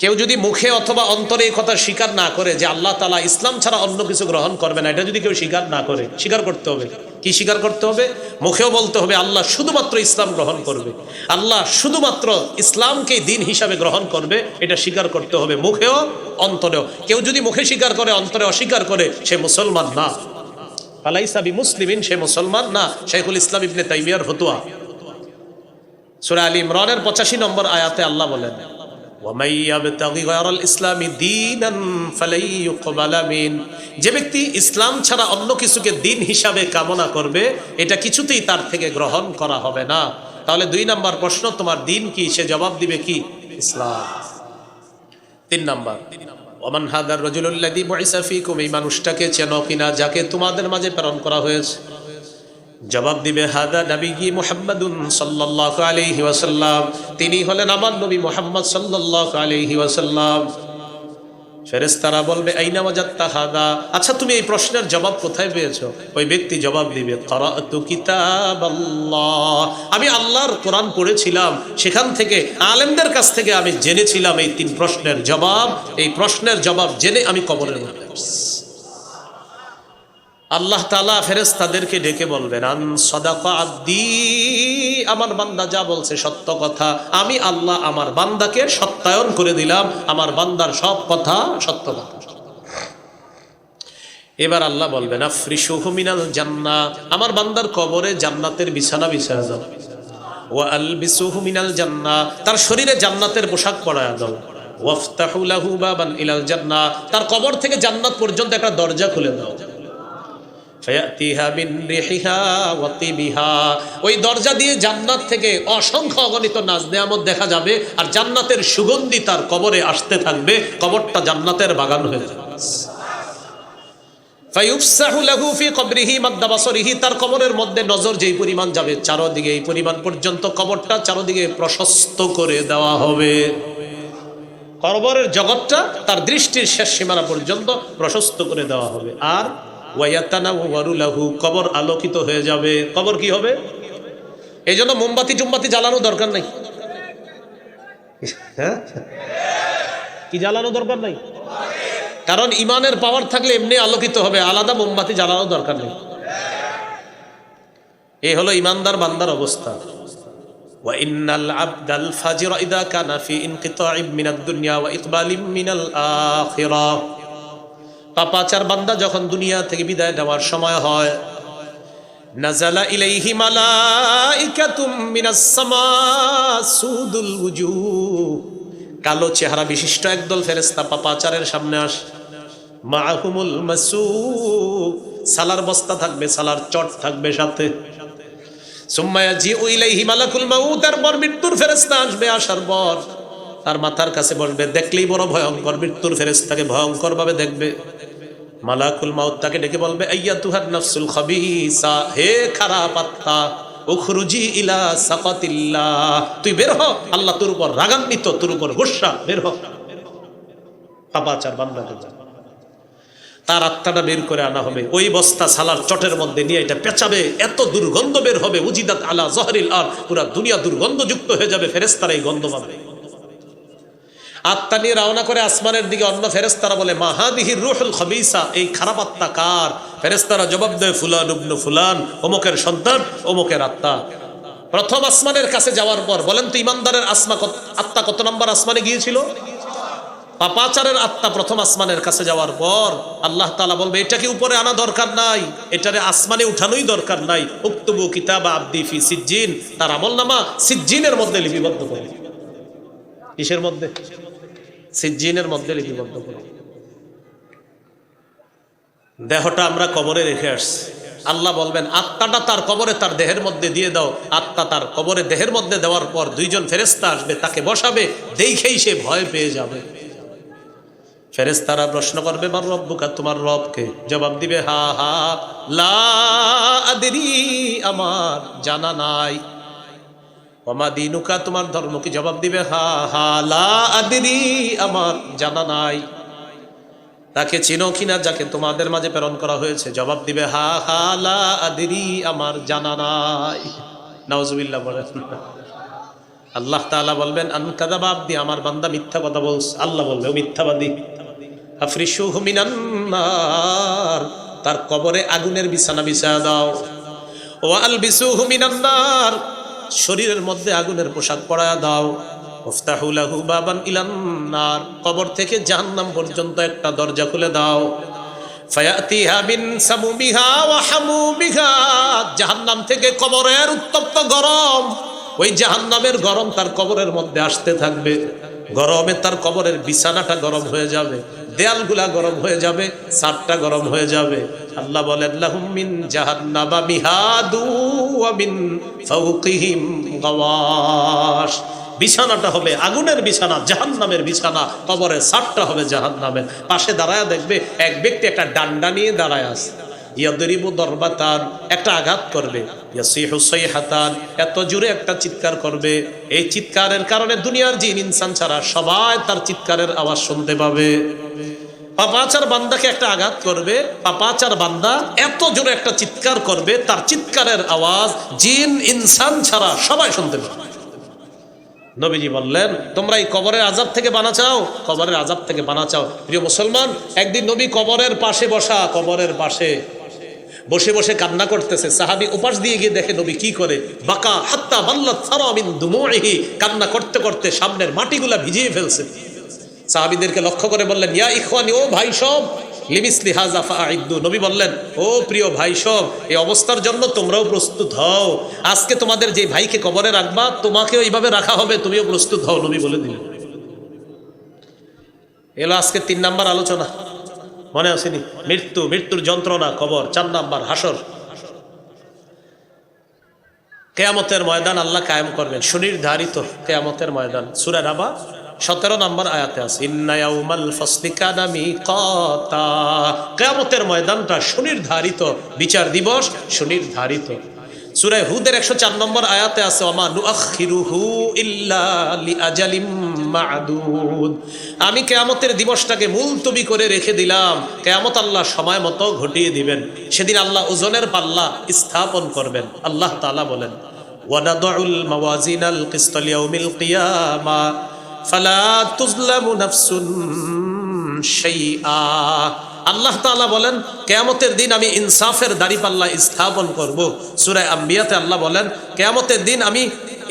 কেউ যদি মুখে অথবা অন্তরে এই কথা স্বীকার না করে যে আল্লাহ তাআলা ইসলাম ছাড়া অন্য কিছু গ্রহণ করবে না, এটা যদি কেউ স্বীকার না করে, স্বীকার করতে হবে। কি স্বীকার করতে হবে? মুখেও বলতে হবে আল্লাহ শুধুমাত্র ইসলাম গ্রহণ করবে, আল্লাহ শুধুমাত্র ইসলামকে দিন হিসাবে গ্রহণ করবে, এটা স্বীকার করতে হবে মুখেও অন্তরেও। কেউ যদি মুখে স্বীকার করে অন্তরে অস্বীকার করে, সে মুসলমান না। ফালাইসা বিমুসলিমিন, সে মুসলমান না। শাইখুল ইসলাম ইবনে তাইমিয়ার ফতোয়া। সূরা আলী ইমরানের 85 নম্বর আয়াতে আল্লাহ বলেন, যে ব্যক্তি ইসলাম ছাড়া অন্য কিছুকে দিন হিসাবে কামনা করবে, এটা কিছুতেই তার থেকে গ্রহণ করা হবে না। তাহলে 2 নাম্বার প্রশ্ন, তোমার দিন কি? সে জবাব দিবে কি? ইসলাম। 3 নাম্বার, ওমান হাদার রাজুলুল্লাযী বুইসা ফীকুম, এই মানুষটাকে চেনো কিনা যাকে তোমাদের মাঝে প্রেরণ করা হয়েছে? জবাব দিবে, হাদা নবী মুহাম্মাদুন সাল্লাল্লাহু আলাইহি ওয়াসাল্লাম, তিনি হলেন আমার নবী মুহাম্মদ সাল্লাল্লাহু আলাইহি ওয়াসাল্লাম। ফেরেশতারা বলবে, আইনা ওয়াজাদতা হাদা, আচ্ছা তুমি এই প্রশ্নের জবাব কোথায় পেয়েছো? ওই ব্যক্তি জবাব দিবে, ক্বরাতু কিতাবাল্লাহ, আমি আল্লাহর কোরআন পড়েছিলাম, সেখান থেকে আলেমদের কাছ থেকে আমি জেনেছিলাম এই 3 প্রশ্নের জবাব। এই প্রশ্নের জবাব জেনে আমি কবরের মধ্যে আসছি। আল্লাহ তাআলা ফেরেশতাদেরকে ডেকে বলবেন, আন সাদাকা আব্দি, আমার বান্দা যা বলছে সত্য কথা, আমি আল্লাহ আমার বান্দাকে সত্যায়ন করে দিলাম, আমার বান্দার সব কথা সত্য কথা। এবার আল্লাহ বলবেন, আফরিশুহু মিনাল জান্নাহ, আমার বান্দার কবরে জান্নাতের বিছানা বিছায়া দাও। ওয়া আলবিসুহু মিনাল জান্নাহ, তার শরীরে জান্নাতের পোশাক পরায়া দাও। ওয়াফতাহু লাহু বাবান ইলাল জান্নাহ, তার কবর থেকে জান্নাত পর্যন্ত একটা দরজা খুলে দাও। ফায়াতিহা মিন রিহিহা ওয়া তিবিহা, ওই দরজা দিয়ে জান্নাত থেকে অসংখ্য অগণিত নাজ নেয়ামত দেখা যাবে, আর জান্নাতের সুগন্ধি তার কবরে আসতে থাকবে, কবরটা জান্নাতের বাগান হয়ে যাবে। ফায়ুফসাহু লাহু ফি কবরিহি মাদ্দা বাসরিহি, তার কবরের মধ্যে নজর যেই পরিমাণ যাবে চারদিকে, এই পরিমাণ পর্যন্ত কবরটা চারদিকে প্রশস্ত করে দেওয়া হবে। কবরের জগৎটা তার দৃষ্টির শেষ সীমানা পর্যন্ত প্রশস্ত করে দেওয়া হবে। আর ওয়া ইয়াতানাওয়ারু লাহু, কবর আলোকিত হয়ে যাবে। কবর কি হবে? এই জন্য মোমবাতি টুমবাতি জ্বালানো দরকার নাই। হ্যাঁ, কি জ্বালানো দরকার নাই? কারণ ইমানের পাওয়ার থাকলে এমনি আলোকিত হবে, আলাদা মোমবাতি জ্বালানো দরকার নেই। এই হলো ইমানদার বান্দার অবস্থা। ওয়া ইন্নাল আবদাল ফাজির ইদা কানা ফি ইনকিতাইম মিনাদ দুনিয়া ওয়া ইকবালিম মিনাল আখিরাহ, পাপাচার বান্দা যখন দুনিয়া থেকে বিদায় নেওয়ার সময় হয়, নাজালা ইলাইহি মালাইকাতুম মিনাস সামা সুদুল ওয়ুজুহ, কালো চেহারা বিশিষ্ট একদল ফেরেশতা পাপাচারের সামনে আসে। মাআহুমুল মাসু, সালার বস্তা থাকবে, সালার চট থাকবে সাথে। সুম্মা ইয়াজিউ ইলাইহি মালাকুল মাউত, তারপর মৃত্যুর ফেরেশতা আসবে। আসার পর তার মাথার কাছে বসবে। দেখলেই বড় ভয়ঙ্কর, মৃত্যুর ফেরেশতাকে ভয়ঙ্কর ভাবে দেখবে। মালাকুল মাউত তাকে ডেকে বলবে, আইয়াতুহান নাফসুল খাবিসা, হে খারাপ আত্মা, উখরুজি ইলা সাকাতিল্লাহ, তুই বের হ, আল্লাহ তোর উপর রাগান্বিত, তোর উপর গোসা, বের হ। পাপাচার বান্দাকে তার আত্মাটা বের করে আনা হবে। ওই বস্তা সালার চটের মধ্যে নিয়ে এটা পেঁচাবে, এত দুর্গন্ধ বের হবে, উজিদাত আলা জহরিল আর, পুরা দুনিয়া দুর্গন্ধযুক্ত হয়ে যাবে, ফেরেশতারা এই গন্ধ পাবে। আত্মা নিয়ে রওনা করে আসমানের দিকে। অন্য ফেরেশতারা বলে, মা হাদিহির রূহুল খাবিসা, এই খারাপ আত্মা কার? ফেরেশতারা জবাব দেয়, ফুলান ইবনে ফুলান, অমুকের সন্তান, অমুকের আত্মা। প্রথম আসমানের কাছে যাওয়ার পর বলেন তো, ইমানদারের আত্মা কত নম্বর আসমানে গিয়েছিল? পাপাচারের আত্মা প্রথম আসমানের কাছে যাওয়ার পর আল্লাহ তাআলা বলবে, এটাকে উপরে আনা দরকার নাই, এটারে আসমানে উঠানোই দরকার নাই। উক্তুবু কিতাবা আবদি ফি সিজ্জিন, তার আমলনামা সিজ্জিনের মধ্যে লিপিবদ্ধ করে। কিসের মধ্যে? সিজ্জিনের মধ্যে লিপিবদ্ধ করে। দেহটা আমরা কবরে রেখে আসছি, আল্লাহ বলবেন আত্মাটা তার কবরে তার দেহের মধ্যে দিয়ে দাও। আত্মা তার কবরে দেহের মধ্যে দেওয়ার পর দুইজন ফেরেশতা আসবে, তাকে বসাবে, দেখেই সে ভয় পেয়ে যাবে। ফেরেশতারা প্রশ্ন করবে, মান রব্বুকা, তোমার রবকে? জবাব দিবে, হা হা লা আদরি, আমার জানা নাই। ওমা দিনুকা, তোমার ধর্ম কি? জবাব দিবে, হা হা লা আদরি, আমার জানা নাই। তাকে চিনো কিনা যাকে তোমাদের মাঝে প্রেরণ করা হয়েছে? জবাব দিবে, হা হা লা আদরি, আমার জানা নাই। নাউজুবিল্লাহ বলেন। আল্লাহ তাআলা বলবেন, আনকাযাবা আবদি, আমার বান্দা মিথ্যা কথা বলছে। আল্লাহ বলবে, ও মিথ্যাবাদী। আফরিশুহু মিনান নার, তার কবরে আগুনের বিছানা বিছায়া দাও। ওয়া আলবিসুহু মিনান নার, শরীরের মধ্যে আগুনের পোশাক পরায়া দাও। ওফতাহু লাহু বাবান ইলান নার, কবর থেকে জাহান্নাম পর্যন্ত একটা দরজা খুলে দাও। ফায়াতিহা মিন সামুমিহা ওয়া হামুমিহা, জাহান্নাম থেকে কবরের উত্তপ্ত গরম, ওই জাহান্নামের গরম তার কবরের মধ্যে আসতে থাকবে। গরমে তার কবরের বিছানাটা গরম হয়ে যাবে, দেয়ালগুলা গরম হয়ে যাবে, ছাদটা গরম হয়ে যাবে। আল্লাহ বলেন, লাহুম মিন জাহান্নামা মিহাদু ওয়া মিন ফাওকিহিম গাওয়াশ, বিছানাটা হবে আগুনের বিছানা, জাহান্নামের বিছানা, কবরের ছাদটা হবে জাহান্নামের। পাশে দাঁড়ায় দেখবে এক ব্যক্তি একটা ডান্ডা নিয়ে দাঁড়ায় আছে। ইয়াদরিবু দরবাতান, একটা আঘাত করবে। ইয়াসিহু সাইহাতান, এত জোরে একটা চিৎকার করবে, এই চিৎকারের কারণে দুনিয়ার জিন ইনসান ছাড়া সবাই তার চিৎকারের আওয়াজ শুনতে পাবে। পাপাচার বান্দাকে একটা আঘাত করবে, পাপাচার বান্দা এত জোরে একটা চিৎকার করবে, তার চিৎকারের আওয়াজ জিন ইনসান ছাড়া সবাই শুনতে পাবে। নবীজি বললেন, তোমরা এই কবরের আযাব থেকে বানা চাও, কবরের আযাব থেকে বানা চাও। প্রিয় মুসলমান, একদিন নবী কবরের পাশে বসা, কবরের পাশে বসে বসে কান্না করতেছে। সাহাবী উপাস দিয়ে গিয়ে দেখে নবী কি করে, বাকা হাত্তা বাল্লাত সারা মিন দুমুইহি, কান্না করতে করতে সামনের মাটিগুলা ভিজিয়ে ফেলছে। সাহাবীদেরকে লক্ষ্য করে বললেন, ইয়া ইখওয়ানি, ও ভাই সব, লিমিসলি হাযা ফাআইদু, নবী বললেন, ও প্রিয় ভাই সব, এই অবস্থার জন্য তোমরাও প্রস্তুত হও। আজকে তোমাদের যে ভাইকে কবরে রাখবা, তোমাকেও এইভাবে রাখা হবে, তুমিও প্রস্তুত হও, নবী বলে দিলেন। এলো আজকে 3 নাম্বার আলোচনা, মনে আসেনি? মৃত্যু, মৃত্যুর যন্ত্রণা, কবর। 4 নাম্বার হাসর, কিয়ামতের ময়দান আল্লাহ কায়েম করবেন, সুনির্ধারিত কিয়ামতের ময়দান। সূরা নাবা 17 নম্বর আয়াতে আছে, ইন্না ইয়াউমাল ফাসলি কানা মিকাতা, কিয়ামতের ময়দানটা সুনির্ধারিত, বিচার দিবস সুনির্ধারিত। সূরা হুদের 104 নম্বর আয়াতে আছে ওমা নুআখিরুহু ইল্লা লিআজালিম মা'দুদ। আমি কিয়ামতের দিবসটাকে মুলতবি করে রেখে দিলাম, কিয়ামত আল্লাহ সময় মতো ঘটিয়ে দিবেন। সেদিন আল্লাহ ওজনের পাল্লা স্থাপন করবেন। আল্লাহ তাআলা বলেন ওয়ানাদউল মাওয়াজিনাল কিসতা লিয়াউমিল কিয়ামা ফালা তুজলামু নাফসুন শাইআ। আল্লাহ তাআলা বলেন কিয়ামতের দিন আমি ইনসাফের দাড়িপাল্লা স্থাপন করব। সূরা আম্বিয়াতে আল্লাহ বলেন কিয়ামতের দিন আমি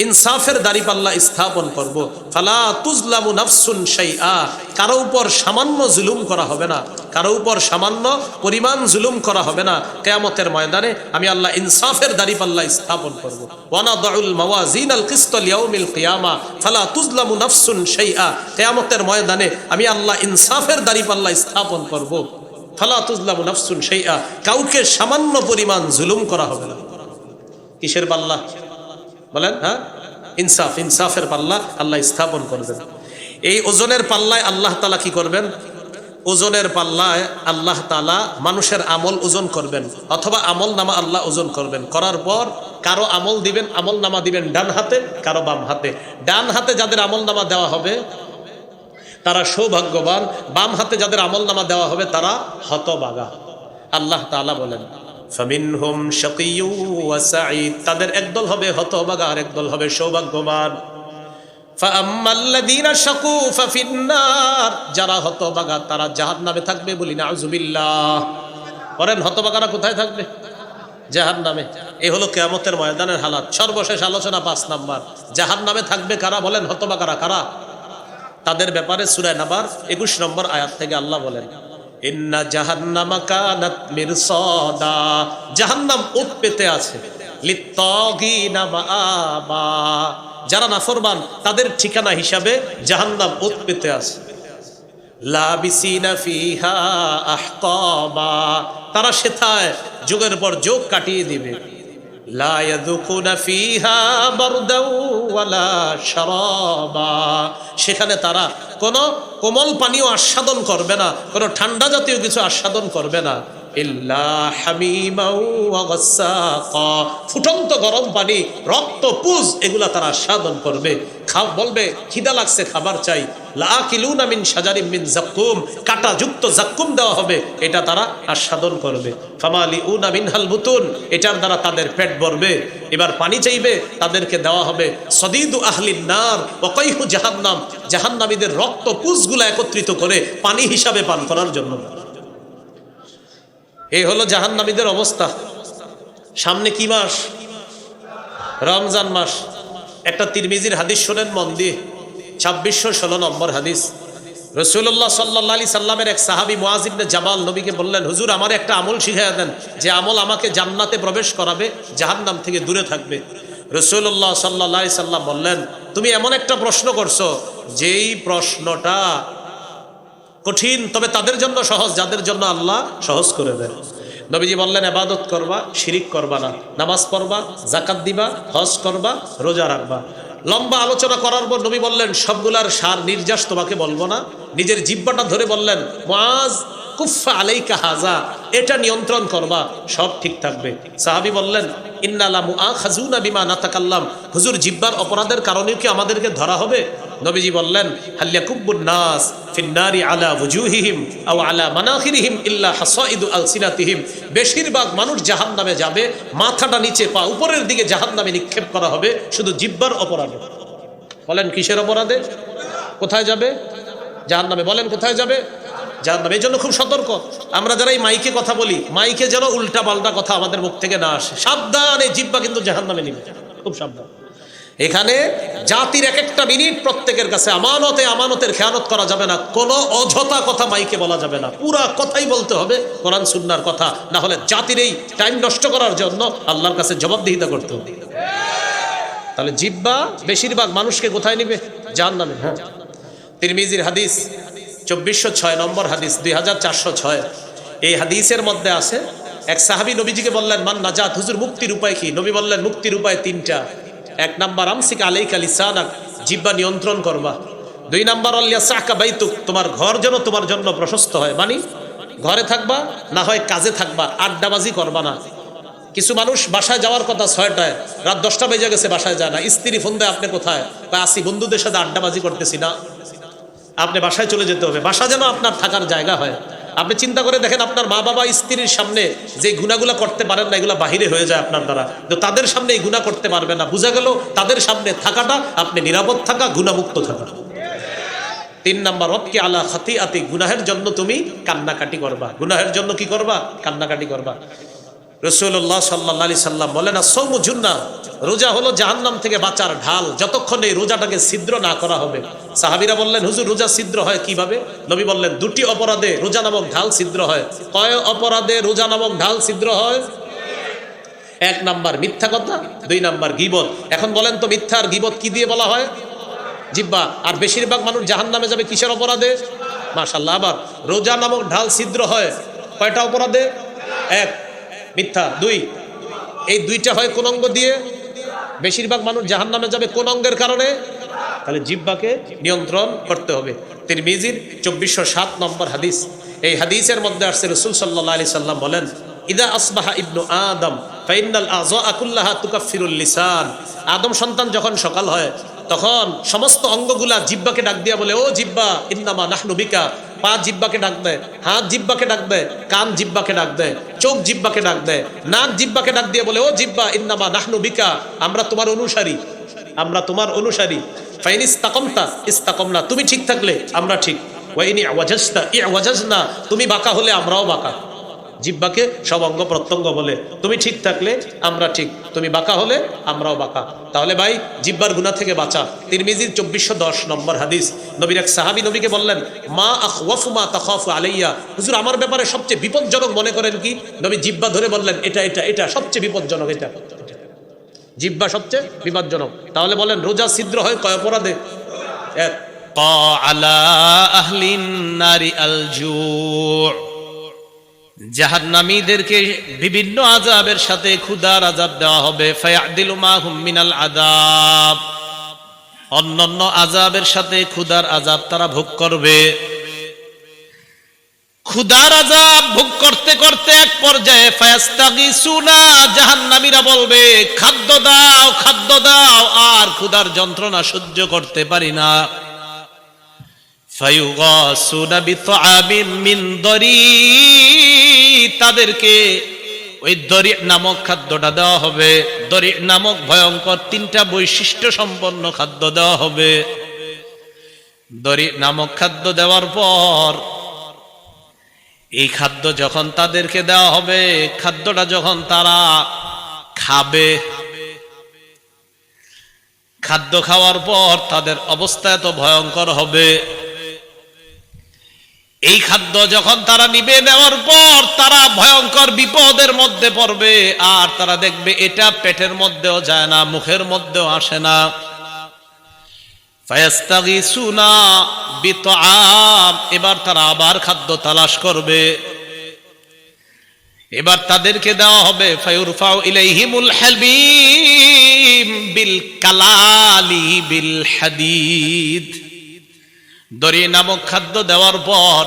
ইনসাফের দাড়িপাল্লা স্থাপন করব। ফালা তুজলামু নাফসুন শাইআ, কারো উপর সামান্য জুলুম করা হবে না, কারো উপর সামান্য পরিমাণ জুলুম করা হবে না। কিয়ামতের ময়দানে আমি আল্লাহ ইনসাফের দাড়িপাল্লা স্থাপন করব। ওয়ানাদউল মাওয়াজিনাল কিসতা লিয়াউমিল কিয়ামা ফালা তুজলামু নাফসুন শাইআ। কিয়ামতের ময়দানে আমি আল্লাহ ইনসাফের দাড়িপাল্লা স্থাপন করব। ফালা তুজলামু নাফসুন শাইআ, কাউকে সামান্য পরিমাণ জুলুম করা হবে না। কিসের পাল্লা বলেন? হ্যাঁ, ইনসাফ, ইনসাফের পাল্লা আল্লাহ স্থাপন করবেন। এই ওজনের পাল্লায় আল্লাহ তাআলা কি করবেন? ওজনের পাল্লায় আল্লাহ তাআলা মানুষের আমল ওজন করবেন, অথবা আমল নামা আল্লাহ ওজন করবেন। করার পর কারো আমল দিবেন, আমল নামা দিবেন ডান হাতে, কারো বাম হাতে। ডান হাতে যাদের আমল নামা দেওয়া হবে তারা সৌভাগ্যবান, বাম হাতে যাদের আমল নামা দেওয়া হবে তারা হতভাগা। আল্লাহ তাআলা বলেন ফামিনহুম শাকিয়্যু ওয়া সাঈদ, তাদের একদল হবে হতভাগা আর একদল হবে সৌভাগ্যবান। ফাআম্মাল্লাযীনা শাকু ফাফিন্নার, যারা হতভাগা তারা জাহান্নামে থাকবে। বলি নাউযুবিল্লাহ। বলেন হতভাগারা কোথায় থাকবে? জাহান্নামে। এই হলো কিয়ামতের ময়দানের হালাত। সর্বশেষ আলোচনা 5 নাম্বার, জাহান্নামে থাকবে কারা? বলেন হতভাগারা কারা? তাদের ব্যাপারে সূরা নাবার 21 নম্বর আয়াত থেকে আল্লাহ বলেন ইন্না জাহান্নামা কানাত মিরসাদা, জাহান্নাম ওত পেতে আছে, লিত্তাগিনা মাআবা, যারা নাফরমান তাদের ঠিকানা হিসাবে জাহান্নাম ওত পেতে আছে। লাবিসিনা ফিহা আহকাবা, তারা সেথায় যুগের পর যুগ কাটিয়ে দিবে। লা ইয়াযুকুনা ফিহা বারদাও ওয়ালা শারাবা, সেখানে তারা কোনো কোমল পানীয় আস্বাদন করবে না, কোনো ঠান্ডা জাতীয় কিছু আস্বাদন করবে না। ইল্লা হামিমাও ওয়া গাসসাকা, ফুটন্ত গরম পানি, রক্তপুঁজ, এগুলা তারা আস্বাদন করবে। বলবে খিদা লাগছে, খাবার চাই। লাকিলুনা মিন শাজারিম মিন যাক্কুম, কাঁটাযুক্ত যাক্কুম দেওয়া হবে, এটা তারা আস্বাদন করবে। ফামালিউনা মিনহাল বুতুন, এটার দ্বারা তাদের পেট ভরবে। এবার পানি চাইবে, তাদেরকে দেওয়া হবে সদীদু আহলিন নার ওয়া কাইহু জাহান্নাম, জাহান্নামীদের রক্তপুঁজগুলো একত্রিত করে পানি হিসাবে পান করার জন্য। এই হলো জাহান্নামীদের অবস্থা। সামনে কি মাস? রমজান মাস। একটা তিরমিজির হাদিস শোনেন মন দিয়ে, 2616 নম্বর হাদিস। রাসূলুল্লাহ সাল্লাল্লাহু আলাইহি সাল্লামের এক সাহাবী মুআয ইবনে জাবাল নবীকে বললেন, হুজুর আমার একটা আমল শিখিয়ে দেন, যে আমল আমাকে জান্নাতে প্রবেশ করাবে, জাহান্নাম থেকে দূরে থাকবে। রাসূলুল্লাহ সাল্লাল্লাহু আলাইহি সাল্লাম বললেন, তুমি এমন একটা প্রশ্ন করছো যেই প্রশ্নটা কঠিন, তবে তাদের জন্য সহজ যাদের জন্য আল্লাহ সহজ করে দেন। নবীজি বললেন, ইবাদত করবা, শিরিক করবা না, নামাজ পড়বা, যাকাত দিবা, হজ করবা, রোজা রাখবা। লম্বা আলোচনা করার পর নবী বললেন, সবগুলার সার নির্যাস তোমাকে বলবো না। নিজের জিহ্বাটা ধরে বললেন, মুআয কুফা আলাইকা হাযা, এটা নিয়ন্ত্রণ করবা, সব ঠিক থাকবে। সাহাবী বললেন, ইন্না লা মুআখাযুনা বিমা নাতাকাল্লাম, হুজুর জিহ্বার অপরাধের কারণেও কি আমাদেরকে ধরা হবে? নবীজি বললেন, হাল ইয়াকুব্বুন নাস ফিন নারি আলা ওয়ুজুহিহিম আও আলা মানাখিরিহিম ইল্লা হাসাইদু আলসিনাতিহিম, বেশিরভাগ মানুষ জাহান্নামে যাবে, মাথাটা নিচে পা উপরের দিকে জাহান্নামে নিক্ষেপ করা হবে, শুধু জিহ্বার অপরাধে। বলেন কিসের অপরাধে? কোথায় যাবে? জাহান্নামে। বলেন কোথায় যাবে? জাহান্নামে। এই জন্য খুব সতর্ক আমরা যারা এই মাইকে কথা বলি, মাইকে যেন উল্টা পাল্টা কথা আমাদের মুখ থেকে না আসে। সাবধান, এই জিহ্বা কিন্তু জাহান্নামে নিবে, খুব সাবধান। এখানে জাতির এক একটা মিনিট প্রত্যেকের কাছে আমানতে, আমানতের খেয়ানত করা যাবে না। কোনো অযথা কথা মাইকে বলা যাবে না, পুরা কথাই বলতে হবে কোরআন সুন্নাহর কথা, না হলে জাতির এই টাইম নষ্ট করার জন্য আল্লাহর কাছে জবাবদিহিতা করতে হবে। তাহলে জিহ্বা বেশিরভাগ মানুষকে কোথায় নিবে? জাহান্নামে। হ্যাঁ, তিরমিজির হাদিস 2406 নম্বর হাদিস, 2406। এই হাদিসের মধ্যে আছে, এক সাহাবী নবীজিকে বললেন, মান নাজাত, হুজুর মুক্তির উপায় কি? নবী বললেন, মুক্তির উপায় 3টা। 1 নাম্বার আমসিক আলাইকা লিসানাক, জিহ্বা নিয়ন্ত্রণ করবা। 2 নাম্বার আলিয়াসাকা বাইতুক, তোমার ঘর যেন তোমার জন্য প্রশস্ত হয়, মানে ঘরে থাকবা, না হয় কাজে থাকবা, আড্ডাবাজি করবা না। কিছু মানুষ বাসায় যাওয়ার কথা 6টায়, রাত 10টা বেজে গেছে, বাসায় যায় না। স্ত্রী ফোন দেয়, আপনি কোথায়? বা আসি বন্ধুদের সাথে আড্ডাবাজি করতেছি না। আপনি বাসায় চলে যেতে হবে, বাসা যেন আপনার থাকার জায়গা হয়। আপনি চিন্তা করে দেখেন, আপনার মা বাবা স্ত্রীর সামনে যে গুনাহগুলো করতে পারেন না, এগুলো বাহিরে হয়ে যায় আপনার দ্বারা, তো তাদের সামনে এই গুনাহ করতে পারবে না। বোঝা গেল তাদের সামনে থাকাটা আপনি নিরাপদ থাকা, গুনাহমুক্ত থাকা। 3 নাম্বার, ওয়াবকি আলা খাতিআতি, গুনাহের জন্য তুমি কান্নাকাটি করবা। গুনাহের জন্য কি করবা? কান্নাকাটি করবা। রাসূলুল্লাহ সাল্লাল্লাহু আলাইহি সাল্লাম বলেন, আস-সাওমু জুন্নাহ, রোজা হলো জাহান্নাম থেকে বাঁচার ঢাল, যতক্ষণ এই রোজাটাকে ছিদ্র না করা হবে। সাহাবীরা বললেন, হুজুর রোজা ছিদ্র হয় কিভাবে? নবী বললেন, 2টি অপরাধে রোজা নামক ঢাল ছিদ্র হয়। কয় অপরাধে রোজা নামক ঢাল ছিদ্র হয়? 1 নাম্বার মিথ্যা কথা, 2 নাম্বার গীবত। এখন বলেন তো, মিথ্যা আর গীবত কি দিয়ে বলা হয়? জিহ্বা। আর বেশিরভাগ মানুষ জাহান্নামে যাবে কিসের অপরাধে? মাশাআল্লাহ। আবার রোজা নামক ঢাল ছিদ্র হয় কয়টা অপরাধে? 1 মিথ্যা, 2 এই 2টা হয় কোন অঙ্গ দিয়ে? বেশিরভাগ মানুষ জাহান্নামে যাবে কোন অঙ্গের কারণে? তাহলে জিহ্বাকে নিয়ন্ত্রণ করতে হবে। তিরমিজির 2407 নম্বর হাদিস, এই হাদিসের মধ্যে আসছে রাসূল সাল্লাল্লাহু আলাইহি সাল্লাম বলেন, ইদা আসবাহা ইবনু আদম ফাইন্নাল আযা কুল্লাহা তুকাফিরুল লিসান। আদম সন্তান যখন সকাল হয়, তখন সমস্ত অঙ্গগুলা জিহ্বাকে ডাক দিয়া বলে, ও জিহ্বা ইন্নামা নাহনু বিকা। পা জিহ্বাকে ডাক দেয়, হাত জিহ্বাকে ডাক দেয়, কান জিহ্বাকে ডাক দেয়, চোখ জিহ্বাকে ডাক দেয়, নাক জিহ্বাকে ডাক দিয়ে বলে, ও জিহ্বা ইন্নামা নাহনু বিকা, আমরা তোমার অনুসারী, আমরা তোমার অনুসারী। ফাইন ইস্তাকামতা ইস্তাকামনা, তুমি ঠিক থাকলে আমরা ঠিক। ওয়া ইন ইওয়াজাজতা ইওয়াজাজনা, তুমি বাঁকা হলে আমরাও বাঁকা। জিহ্বাকে সব অঙ্গ প্রত্যঙ্গ বলে, তুমি ঠিক থাকলে আমরা ঠিক, তুমি বাঁকা হলে আমরাও বাঁকা। তাহলে ভাই, জিহ্বার গুনাহ থেকে বাঁচা। তিরমিজির 2410 নম্বর হাদিস, নবীর এক সাহাবী নবীকে বললেন, মা আখওয়াফু মা তাখাফু আলাইয়া, হুজুর আমার ব্যাপারে সবচেয়ে বিপজ্জনক মনে করেন কি? নবী জিহ্বা ধরে বললেন, এটা এটা এটা সবচেয়ে বিপজ্জনক, এটা জিহ্বা সবচেয়ে বিপজ্জনক। তাহলে বলেন, রোজা ছিদ্র হয় কয় অপরাধে? 1 আলা আহলিন নারি আল জু', জাহান্নামীদেরকে বিভিন্ন আযাবের সাথে ক্ষুধার আযাব দেওয়া হবে। ফায়াদিলু মা হুম মিনাল আযাব, অন্যান্য আযাবের সাথে ক্ষুধার আযাব তারা ভোগ করবে। ক্ষুধার আযাব ভোগ করতে করতে এক পর্যায়ে ফায়াস্তাগিসুনা, জাহান্নামীরা বলবে, খাদ্য দাও খাদ্য দাও, আর ক্ষুধার যন্ত্রণা সহ্য করতে পারি না। ফায়ুগাসুনা বিতআমিন মিন দরি, তাদেরকে ওই দরি নামক খাদ্যটা দেওয়া হবে। দরি নামক ভয়ঙ্কর 3টা বৈশিষ্ট্য সম্পন্ন খাদ্য দেওয়া হবে। দরি নামক খাদ্য দেওয়ার পর, এই খাদ্য যখন তাদেরকে দেওয়া হবে, খাদ্যটা যখন তারা খাবে, খাদ্য খাওয়ার পর তাদের অবস্থা এত ভয়ঙ্কর হবে। এই খাদ্য যখন তারা নিবে, নেওয়ার পর তারা ভয়ঙ্কর বিপদের মধ্যে পড়বে। আর তারা দেখবে এটা পেটের মধ্যেও যায় না, মুখের মধ্যেও আসে না। ফায়াস্তাগিসুনা বিতআম, এবার তারা আবার খাদ্য তালাশ করবে। এবার তাদেরকে দেওয়া হবে, ফায়ুরফাউ ইলাইহিমুল হাবিব বিল কালালি বিল হাদিদ। দরি নামক খাদ্য দেওয়ার পর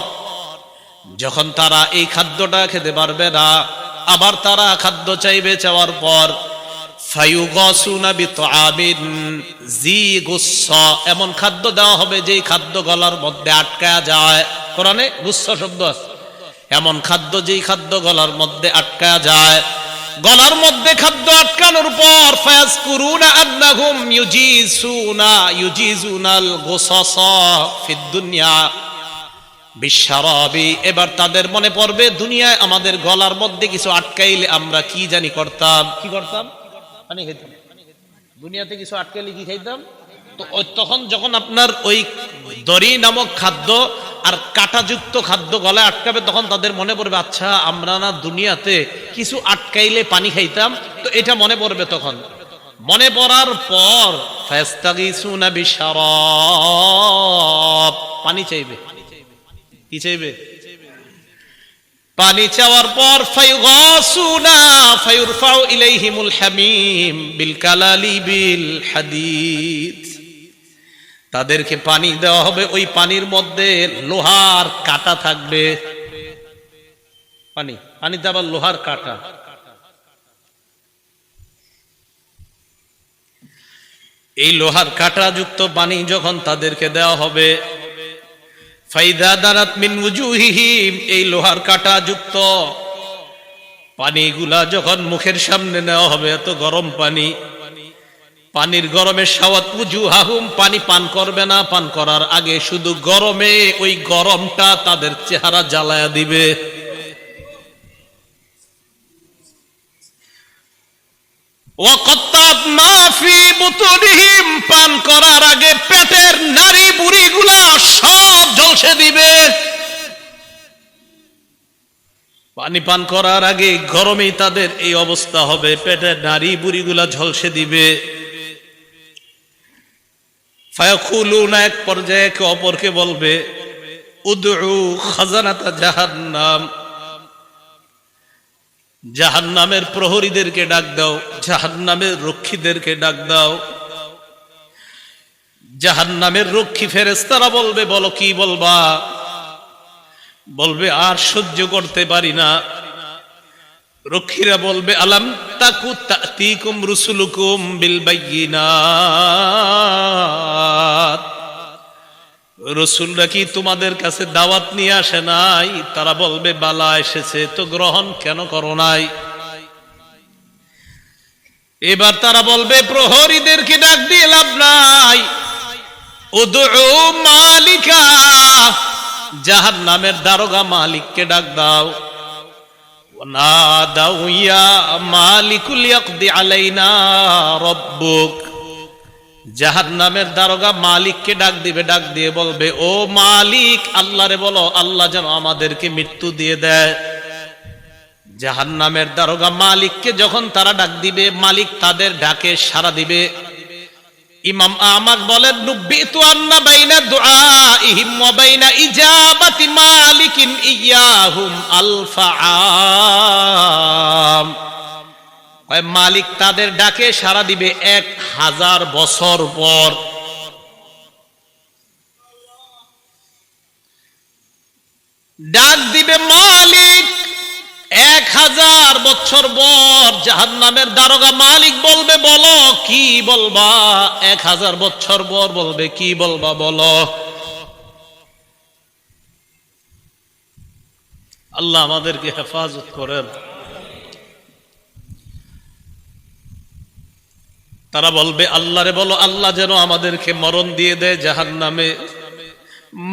যখন তারা এই খাদ্যটা খেতে পারবে না, আবার তারা খাদ্য চাইবে। চাওয়ার পর ফায়ুগাসুনা বিতআমিন জি গুসসা, এমন খাদ্য দেওয়া হবে যেই খাদ্য গলার মধ্যে আটকায়া যায়। কোরআনে গুসসা শব্দ আছে, এমন খাদ্য যেই খাদ্য গলার মধ্যে আটকায়া যায়। গলার মধ্যে খাদ্য আটকানোর পর ফায়াজকুরুনা আন্নাহুম ইউজিজুনাল গুসাসা ফিদ দুনিয়া বিশরাবি, এবার তাদের মনে পড়বে, দুনিয়ায় আমাদের গলার মধ্যে কিছু আটকাইলে আমরা কি জানি করতাম। কি করতাম? পানি খাইতাম। দুনিয়াতে কিছু আটকাইলে কি খাইতাম? তো তখন যখন আপনার ওই দড়ি নামক খাদ্য আর কাঁটাযুক্ত খাদ্য গলায় আটকাবে, তখন তাদের মনে পড়বে, আচ্ছা আমরা না দুনিয়াতে কিছু আটকাইলে পানি খাইতাম, তো এটা মনে পড়বে। তখন মনে পড়ার পর ফায়াস্তাগিসুনা বিশরাব, পানি চাইবে। কি চাইবে? পানি চাওয়ার পর ফায়ুগাসুনা ফায়ুরফাউ ইলাইহিমুল হামিম বিল কালালি বিল হাদিদ, তাদেরকে পানি দেওয়া হবে, ওই পানির মধ্যে লোহার কাঁটা থাকবে। পানিতে আবার লোহার কাঁটা। এই লোহার কাঁটাযুক্ত পানি যখন তাদেরকে দেওয়া হবে, ফাইদা দারাত মিন উজুহিহিম, এই লোহার কাঁটাযুক্ত পানিগুলা যখন মুখের সামনে নেওয়া হবে, এত গরম পানি, পানির গরমে সাওয়াত উজুহাহুম, পানি পান করবে না, পান করার আগে শুধু গরমে ওই গরমটা তাদের চেহারা জ্বালায়া দিবে। ওয়াকাত্তাত মা ফি বুতুনিহিম, পান করার আগে পেটের নারী বুড়িগুলা সব ঝলসে দিবে। পানি পান করার আগে গরমেই তাদের এই অবস্থা হবে, পেটের নারী বুড়িগুলা ঝলসে দিবে। ফায়াকুলুনা, এক পর্যায়ে একে অপরকে বলবে, উদউ খাজানাতা জাহান্নাম, জাহান্নামের প্রহরীদেরকে ডাক দাও, জাহান্নামের রক্ষীদেরকে ডাক দাও। জাহান্নামের রক্ষী ফেরেশতারা বলবে, বলো কি বলবা? বলবে আর সহ্য করতে পারি না। রক্ষীরা বলবে, আলাম তাকু তাতিকুম রুসুলুকুম বিল বাইয়িনাত, রসুলরা কি তোমাদের কাছে দাওয়াত নিয়ে আসে নাই? তারা বলবে, বালা এসেছে, তো গ্রহণ কেন করো নাই? এবার তারা বলবে, প্রহরীদেরকে ডাক দিয়ে লাভ নাই, উদউ মালিকা, জাহান্নামের দারোগা মালিককে ডাক দাও। নাদাউ ইয়া মালিকুল ইয়াকদি আলাইনা রাব্বুক, জাহান্নামের দারোগা মালিককে ডাক দিবে, ডাক দিয়ে বলবে, ও মালিক, আল্লাহরে বলো আল্লাহ যেন আমাদেরকে মৃত্যু দিয়ে দেয়। জাহান্নামের দারোগা মালিককে যখন তারা ডাক দিবে, মালিক তাদের ডাকে সাড়া দিবে। ইমাম আহমদ বলেন, নুব্বিতু আন্না বাইনা দুআইহিম ওয়া বাইনা ইজাবাতি মালিকিন ইয়াহুম আলফা আম, মালিক তাদের ডাকে সাড়া দিবে 1000 বছর পর। ডাক দিবে মালিক 1000 বছর পর। জাহান্নামের দারোগা মালিক বলবে, বলো কি বলবা? 1000 বছর পর বলবে, কি বলবা বলো। আল্লাহ আমাদেরকে হেফাজত করেন। তারা বলবে, আল্লাহরে বলো আল্লাহ যেন আমাদেরকে মরণ দিয়ে দেয় জাহান্নামে।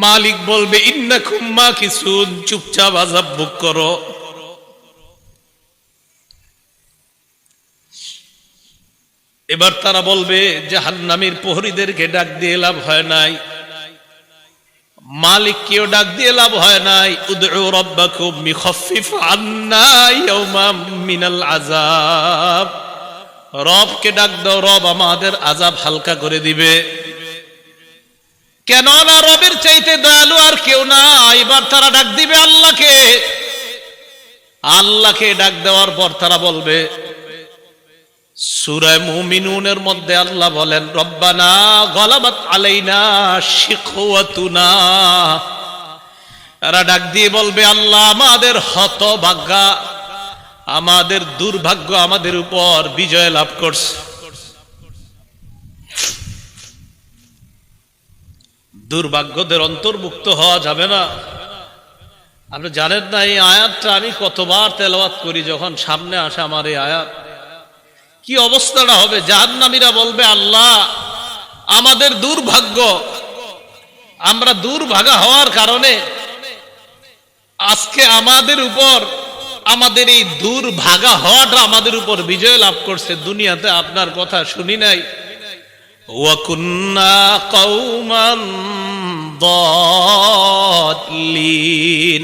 মালিক বলবে, ইন্নাকুম মাকিসুন, চুপচাপ আযাব ভোগ করো। এবার তারা বলবে, জাহান্নামীর প্রহরীদেরকে ডাক দিয়ে লাভ হয় নাই, মালিককেও ডাক দিয়ে লাভ হয় নাই। উদউ রাব্বাকুম ইখাফফিফ আন্না ইয়াওমান মিনাল আযাব, রবকে ডাক দাও, রব আমাদের আযাব হালকা করে দিবে। কেন না রবের চাইতে দয়ালু আর কেউ না। এবার তারা ডাক দিবে আল্লাহকে। আল্লাহকে ডাক দেওয়ার পর তারা বলবে, সূরা মুমিনুনের মধ্যে আল্লাহ বলেন, রব্বানা গলাবাত আলাইনা শিকওয়াতুনা, তারা ডাক দিয়ে বলবে, আল্লাহ আমাদের হতভাগ্যা, আমাদের দুর্ভাগ্য আমাদের উপর বিজয় লাভ করছে। দুর্ভাগ্যদের অন্তর্ভুক্ত হওয়া যাবে না। আপনি জানেন না এই আয়াতটা আমি কতবার তেলাওয়াত করি, যখন সামনে আসে আমার এই আয়াত, কি অবস্থাটা হবে। জাহান্নামীরা বলবে, আল্লাহ আমাদের দুর্ভাগ্য, আমরা দুর্ভাগা হওয়ার কারণে আজকে আমাদের উপর, আমাদের এই দুর্ভাগা হওয়াটা আমাদের উপর বিজয় লাভ করছে। দুনিয়াতে আপনার কথা শুনি নাই। ওয়া কুন্না কওমান দাল্লিন,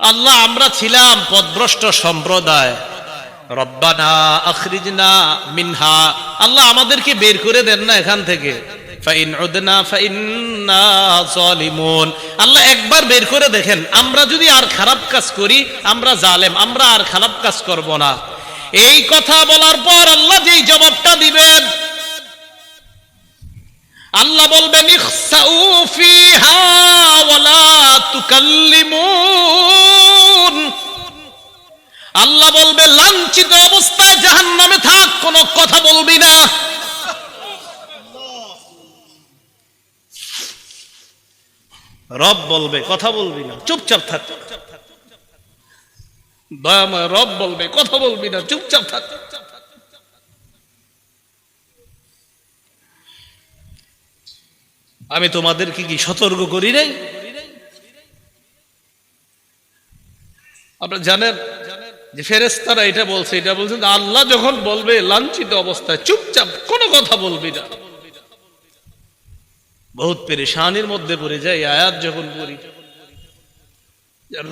আল্লাহ আমরা ছিলাম পথভ্রষ্ট সম্প্রদায়। রব্বানা আখরিজনা মিনহা, আল্লাহ আমাদেরকে বের করে দেন না এখান থেকে। ফাইন উদনা ফাইন্না যালিমুন, আল্লাহ একবার বের করে দেখেন, আমরা যদি আর খারাপ কাজ করি, আমরা জালেম, আমরা আর খারাপ কাজ করব না। এই কথা বলার পর আল্লাহ যেই জবাবটা দিবেন, আল্লাহ বলবেন, ইখসাউ ফিহা ওয়ালা তুকাল্লিমুন, আল্লাহ বলবে লাঞ্ছিত অবস্থায় জাহান্নামে থাক, কোনো কথা বলবি না। রব বলবে কথা বলবি না, চুপচাপ থাক। দয়াময় রব বলবে কথা বলবি না, চুপচাপ থাক। আমি তোমাদেরকে কি সতর্ক করি নাই? আপনারা জানেন যে ফেরেশতারা এটা বলছে, এটা বলছেন আল্লাহ যখন বলবে লাঞ্ছিত অবস্থায় চুপচাপ কোনো কথা বলবি না। বহুত পেরেশানির মধ্যে পড়ে যায় আয়াত যখন পড়ি।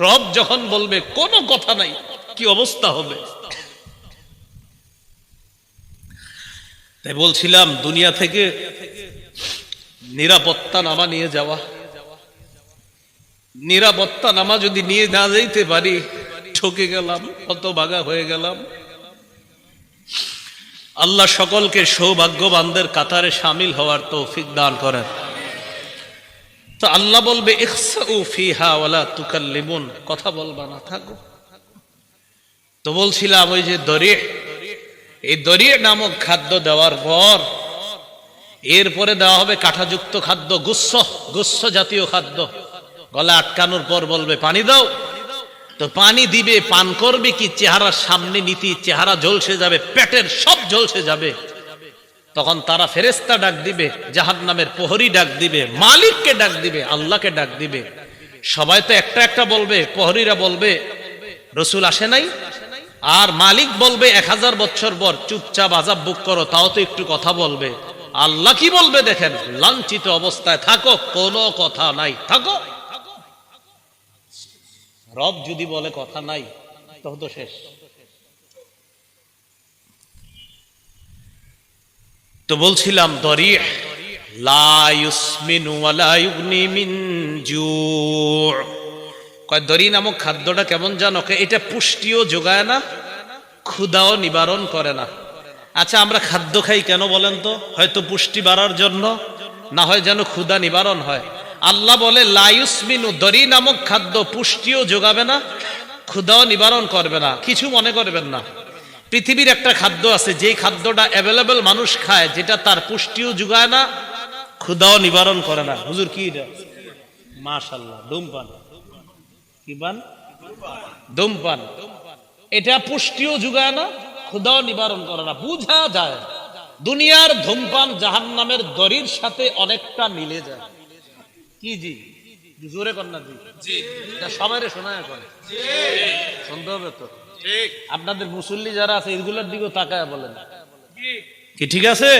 রব যখন বলবে কোনো কথা নাই, কি অবস্থা হবে? তাই বলছিলাম দুনিয়া থেকে নিরাপত্তা নামা নিয়ে যাওয়া, নিরাপত্তা নামা যদি নিয়ে না যাইতে পারি ঠকে গেলাম, হতভাগা হয়ে গেলাম। আল্লাহ সকলকে সৌভাগ্যবানদের কাতারে শামিল হওয়ার তৌফিক দান করেন। তো আল্লাহ বলবে ইখসাউ ফিহা ওয়ালা তুকাল্লিমুন, কথা বলবা না, থাকো। তো বলছিলাম ওই যে দরিহ, এই দরিহ নামক খাদ্য দেওয়ার পর এরপরে দেওয়া হবে কাঁটাযুক্ত খাদ্য, গুচ্ছ জাতীয় খাদ্য। গলা আটকানোর পর বলবে পানি দাও। তো পানি দিবে, পান করবে কি চেহারার সামনে নীতি, চেহারা ঝলসে যাবে, পেটের সব ঝলসে যাবে। তখন তারা ফেরেশতা ডাক দিবে, জাহান্নামের প্রহরী ডাক দিবে, মালিককে ডাক দিবে, আল্লাহকে ডাক দিবে। সবাই তো একটা একটা বলবে, প্রহরীরা বলবে রসুল আসে নাই, আর মালিক বলবে 1000 বছর পর চুপচাপ আযাব বুক করো, তাও তো একটু কথা বলবে। আল্লাহ কি বলবে দেখেন, লাঞ্ছিত অবস্থায় থাকো, কোনো কথা নাই, থাকো। রব যদি বলে কথা নাই তখন তো শেষ। তো বলছিলাম দরিহ লা ইউসমিনু ওয়া লা ইউগনি মিন জু'। কয় দরি নামক খাদ্যটা কেমন জানো? এটা পুষ্টিও যোগায় না, ক্ষুধাও নিবারণ করে না। আচ্ছা আমরা খাদ্য খাই কেন বলেন তো? হয়তো পুষ্টি বাড়ার জন্য, না হয় যেন ক্ষুধা নিবারণ হয়। আল্লাহ বলে লা ইউসমিনু, দরি নামক খাদ্য পুষ্টিও যোগাবে না, ক্ষুধাও নিবারণ করবে না। কিছু মনে করবেন না, পৃথিবীর একটা খাদ্য আছে যেই খাদ্যটা অ্যাভেলেবল মানুষ খায়, যেটা তার পুষ্টিও যোগায় না, ক্ষুধাও নিবারণ করে না। হুজুর কি এটা? মাশাআল্লাহ, ধূমপান। কি পান? ধূমপান। এটা পুষ্টিও যোগায় না, ক্ষুধাও নিবারণ করে না। বুঝা যায় দুনিয়ার ধূমপান জাহান্নামের দড়ির সাথে অনেকটা মিলে যায়। কি জি? জোরে কর না জি। সবাইরে শোনায় করে, শুনতে হবে তো। আপনাদের মুসল্লি যারা আছে এগুলোর দিকেও তাকায় বলেন কি ঠিক আছে?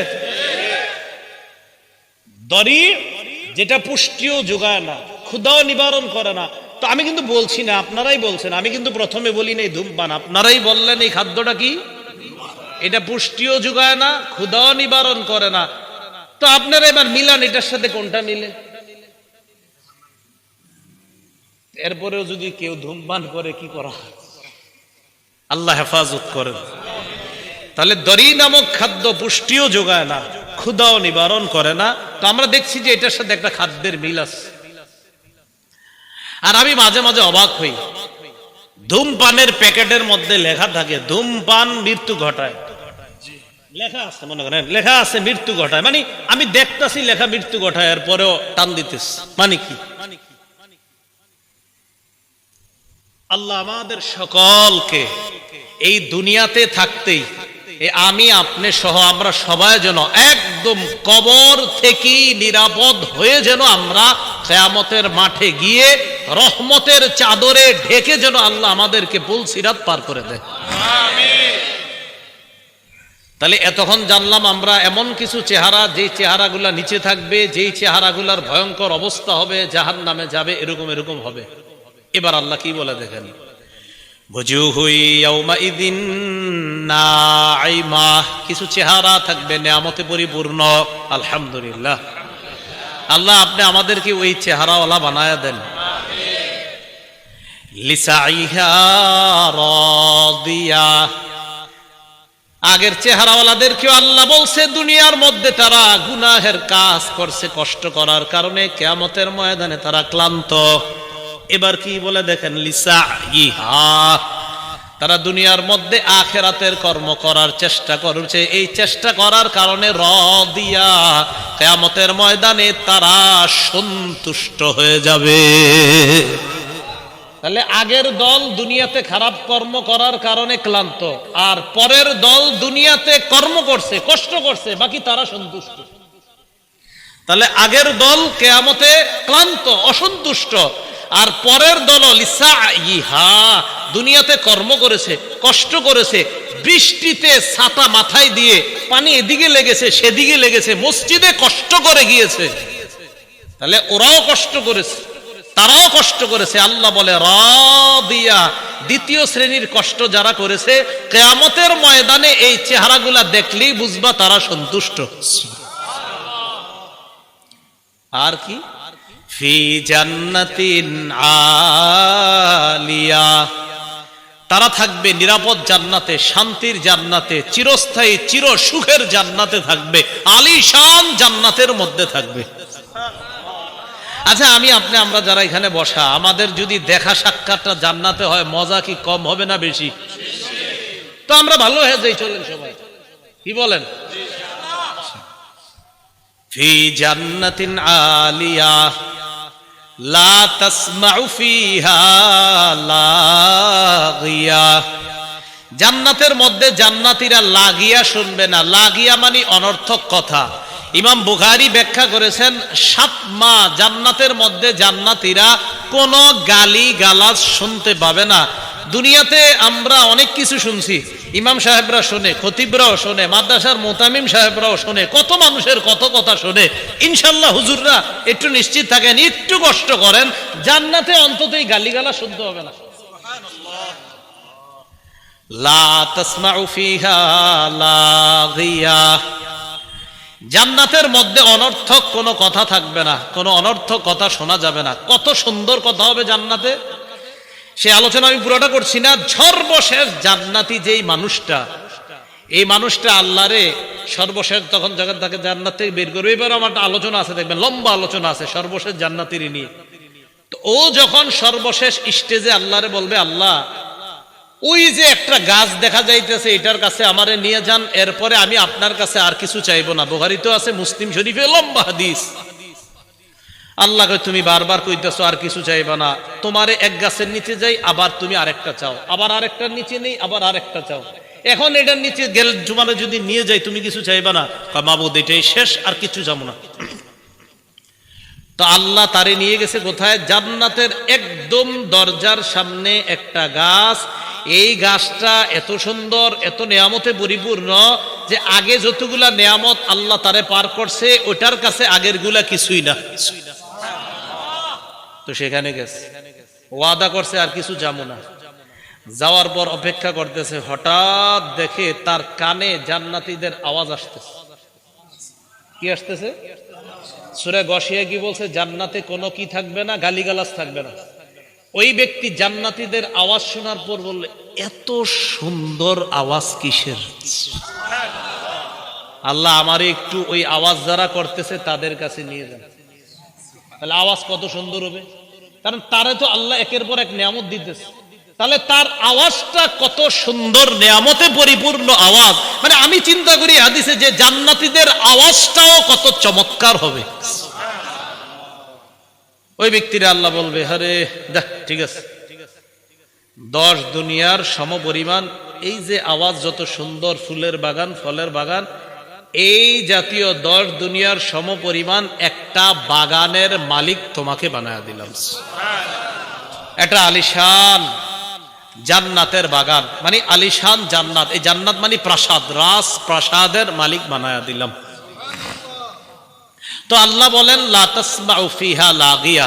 দড়ি যেটা পুষ্টিও যোগায় না, ক্ষুধাও নিবারণ করে না। তো আমি কিন্তু বলছি না, আপনারাই বলছেন, আমি কিন্তু প্রথমে বলি নাই ধূমপান, আপনারাই বললেন এই খাদ্যটা কি, এটা পুষ্টিও যোগায় না, ক্ষুধাও নিবারণ করে না। তো আপনারা এবার মিলান এটার সাথে কোনটা মিলে। এরপরেও যদি কেউ ধূমপান করে কি করা? আল্লাহ হেফাজত করেন। তাহলে দড়ি নামক খাদ্য পুষ্টিও যোগায় না, ক্ষুধাও নিবারণ করে না। তো আমরা দেখছি যে এটার সাথে একটা খাদ্যের মিল আছে। আর আমি মাঝে মাঝে অবাক হই, ধূমপানের প্যাকেটের মধ্যে লেখা থাকে ধূমপান মৃত্যু ঘটায়। লেখা আছে, মনে করেন লেখা আছে মৃত্যু ঘটায়, মানে আমি দেখতাছি লেখা মৃত্যু ঘটায়, এরপরেও টান দিতেছি, মানে কি? আল্লাহ আমাদের সকলকে এই দুনিয়াতে থাকতেই আমি আপনি সহ আমরা সবাই যেন একদম কবর থেকে নিরাপদ হয়ে যেন আমরা কিয়ামতের মাঠে গিয়ে রহমতের চাদরে ঢেকে যেন আল্লাহ আমাদেরকে পুলসিরাত পার করে দেয়। আমিন। তাহলে এতক্ষণ জানলাম আমরা এমন কিছু চেহারা, যেই চেহারাগুলা নিচে থাকবে, যেই চেহারাগুলার ভয়ঙ্কর অবস্থা হবে, জাহান্নামে যাবে, এরকম এরকম হবে। এবার আল্লাহ কি বলে দেখেন, কিছু চেহারা থাকবে নেয়ামতে পরিপূর্ণ। আলহামদুলিল্লাহ, আল্লাহ আপনি আমাদেরকে ওই চেহারাওয়ালা বানায়া দেন। লিসাইহা রাদিয়া, আগের চেহারাওয়ালাদেরকেও আল্লাহ বলছে দুনিয়ার মধ্যে তারা গুনাহের কাজ করছে, কষ্ট করার কারণে কিয়ামতের ময়দানে তারা ক্লান্ত। এবার কি বলে দেখেন, লিসাইহা, তারা দুনিয়ার মধ্যে আখিরাতের কর্ম করার চেষ্টা করছে, এই চেষ্টা করার কারণে রাদিয়া, কিয়ামতের ময়দানে তারা সন্তুষ্ট হয়ে যাবে। তাহলে আগের দল দুনিয়াতে খারাপ কর্ম করার কারণে ক্লান্ত, আর পরের দল দুনিয়াতে কর্ম করছে, কষ্ট করছে, বাকি তারা সন্তুষ্ট। তাহলে আগের দল কিয়ামতে ক্লান্ত, অসন্তুষ্ট, আর পরের দল লিসাইহা, দুনিয়াতে কর্ম করেছে, কষ্ট করেছে, বৃষ্টিতে ছাতা মাথায় দিয়ে পানি এদিকে লেগেছে সেদিকে লেগেছে, মসজিদে কষ্ট করে গিয়েছে। তাহলে ওরাও কষ্ট করেছে, তারাও কষ্ট করেছে। আল্লাহ বলে রাদিয়া, দ্বিতীয় শ্রেণীর কষ্ট যারা করেছে, কিয়ামতের ময়দানে এই চেহারাগুলা দেখলেই বুঝবা তারা সন্তুষ্ট। আর কি? ফি জান্নাতিন আলিয়া, তারা থাকবে নিরাপদ জান্নাতে, শান্তির জান্নাতে, চিরস্থায়ী চির সুখের জান্নাতে থাকবে, আলিশান জান্নাতের মধ্যে থাকবে। আচ্ছা, আমরা যারা এখানে বসা, আমাদের যদি দেখা সাক্ষাৎটা জান্নাতে হয়, মজা কি কম হবে না বেশি? তো আমরা ভালো হয়ে যাই, চলেন সবাই, কি বলেন? ফি জান্নাতিন আলিয়া লা তাসমাউ ফিহা লাগিয়া, জান্নাতের মধ্যে জান্নাতীরা লাগিয়া শুনবে না। লাগিয়া মানে অনর্থক কথা। ইমাম বুখারী ব্যাখ্যা করেছেন, 7 মাহ জান্নাতের মধ্যে জান্নাতীরা কোনো গালি গালাজ শুনতে পাবে না। দুনিয়াতে আমরা অনেক কিছু শুনছি, ইমাম সাহেবরা শোনে, খতিবরাও শোনে, মাদ্রাসার মোতামিম সাহেবরাও শোনে, কত মানুষের কত কথা শোনে। ইনশাল্লাহ হুজুররা একটু নিশ্চিত থাকেন, একটু কষ্ট করেন, জান্নাতে অন্তত এই গালিগালা শুনতে হবে না। লা তাসমাউ ফিহা লাগিয়া, জান্নাতের মধ্যে অনর্থক কোনো কথা থাকবে না, কোনো অনর্থক কথা শোনা যাবে না। কত সুন্দর কথা হবে জান্নাতে, সে আলোচনা আমি পুরোটা করছি না। সর্বশেষ জান্নাতি যেই মানুষটা, এই মানুষটা আল্লাহরে সর্বশেষ তখন জগৎ তাকে জান্নাত থেকে বের করবে। এবার আমার একটা আলোচনা আছে, দেখবেন লম্বা আলোচনা আছে সর্বশেষ জান্নাতির নিয়ে। তো ও যখন সর্বশেষ স্টেজে আল্লাহরে বলবে, আল্লাহ ওই যে একটা গাছ দেখা যাইতেছে, এটার কাছে আমারে নিয়ে যান, এরপরে আমি আপনার কাছে আর কিছু চাইবো না। বুখারীতে আছে, মুসলিম শরীফে লম্বা হাদিস। আল্লাহকে তুমি বারবার কইতেছো আর কিছু চাইবা না, তোমারে এক গাছের নিচে যাই, আবার তুমি আরেকটা চাও, আবার আরেকটার নিচে নেই, আবার আরেকটা চাও। এখন এটার নিচে গেল তোমারে যদি নিয়ে যাই, তুমি কিছু চাইবা না? মাবুদ এটাই শেষ, আর কিছু যাবো না। তো আল্লাহ তারে নিয়ে গেছে কোথায়? জান্নাতের একদম দরজার সামনে একটা গাছ। এই গাছটা এত সুন্দর, এত নেয়ামতে পরিপূর্ণ যে আগে যতগুলা নেয়ামত আল্লাহ তারে পার করছে, ওটার কাছে আগের গুলা কিছুই না। তো সেখানে গেছে, ওয়াদা করছে আর কিছু যাবো না। যাওয়ার পর অপেক্ষা করতেছে, হঠাৎ দেখে তার কানে জান্নাতীদের আওয়াজ আসতেছে। কি আসতেছে? সূরা গশিয়া কি বলছে? জান্নাতে কোনো কি থাকবে না, গালিগালাজ থাকবে না। ওই ব্যক্তি জান্নাতীদের আওয়াজ শোনার পর বলল, এত সুন্দর আওয়াজ কিসের? আল্লাহ আমারে একটু ওই আওয়াজ যারা করতেছে তাদের কাছে নিয়ে যান। তাহলে আওয়াজ কত সুন্দর হবে, কারণ তারে তো আল্লাহ একের পর এক নিয়ামত দিতেছে। তাহলে তার আওয়াজটা কত সুন্দর, নিয়ামতে পরিপূর্ণ আওয়াজ। মানে আমি চিন্তা করি হাদিসে যে জান্নাতীদের আওয়াজটাও কত চমৎকার হবে। ওই ব্যক্তিরা আল্লাহ বলবে, আরে দেখ, ঠিক আছে, 10 দুনিয়ার সমপরিমাণ এই যে আওয়াজ, যত সুন্দর ফুলের বাগান, ফলের বাগান, এই জাতীয় 10 দুনিয়ার সমপরিমাণ একটা বাগানের মালিক তোমাকে বানায়া দিলাম। এটা আলিশান জান্নাতের বাগান, মানে আলিশান জান্নাত। এই জান্নাত মানে প্রাসাদ, রাজ প্রাসাদের মালিক বানায়া দিলাম। তো আল্লাহ বলেন, লা তাসমাউ ফিহা লাগিয়া,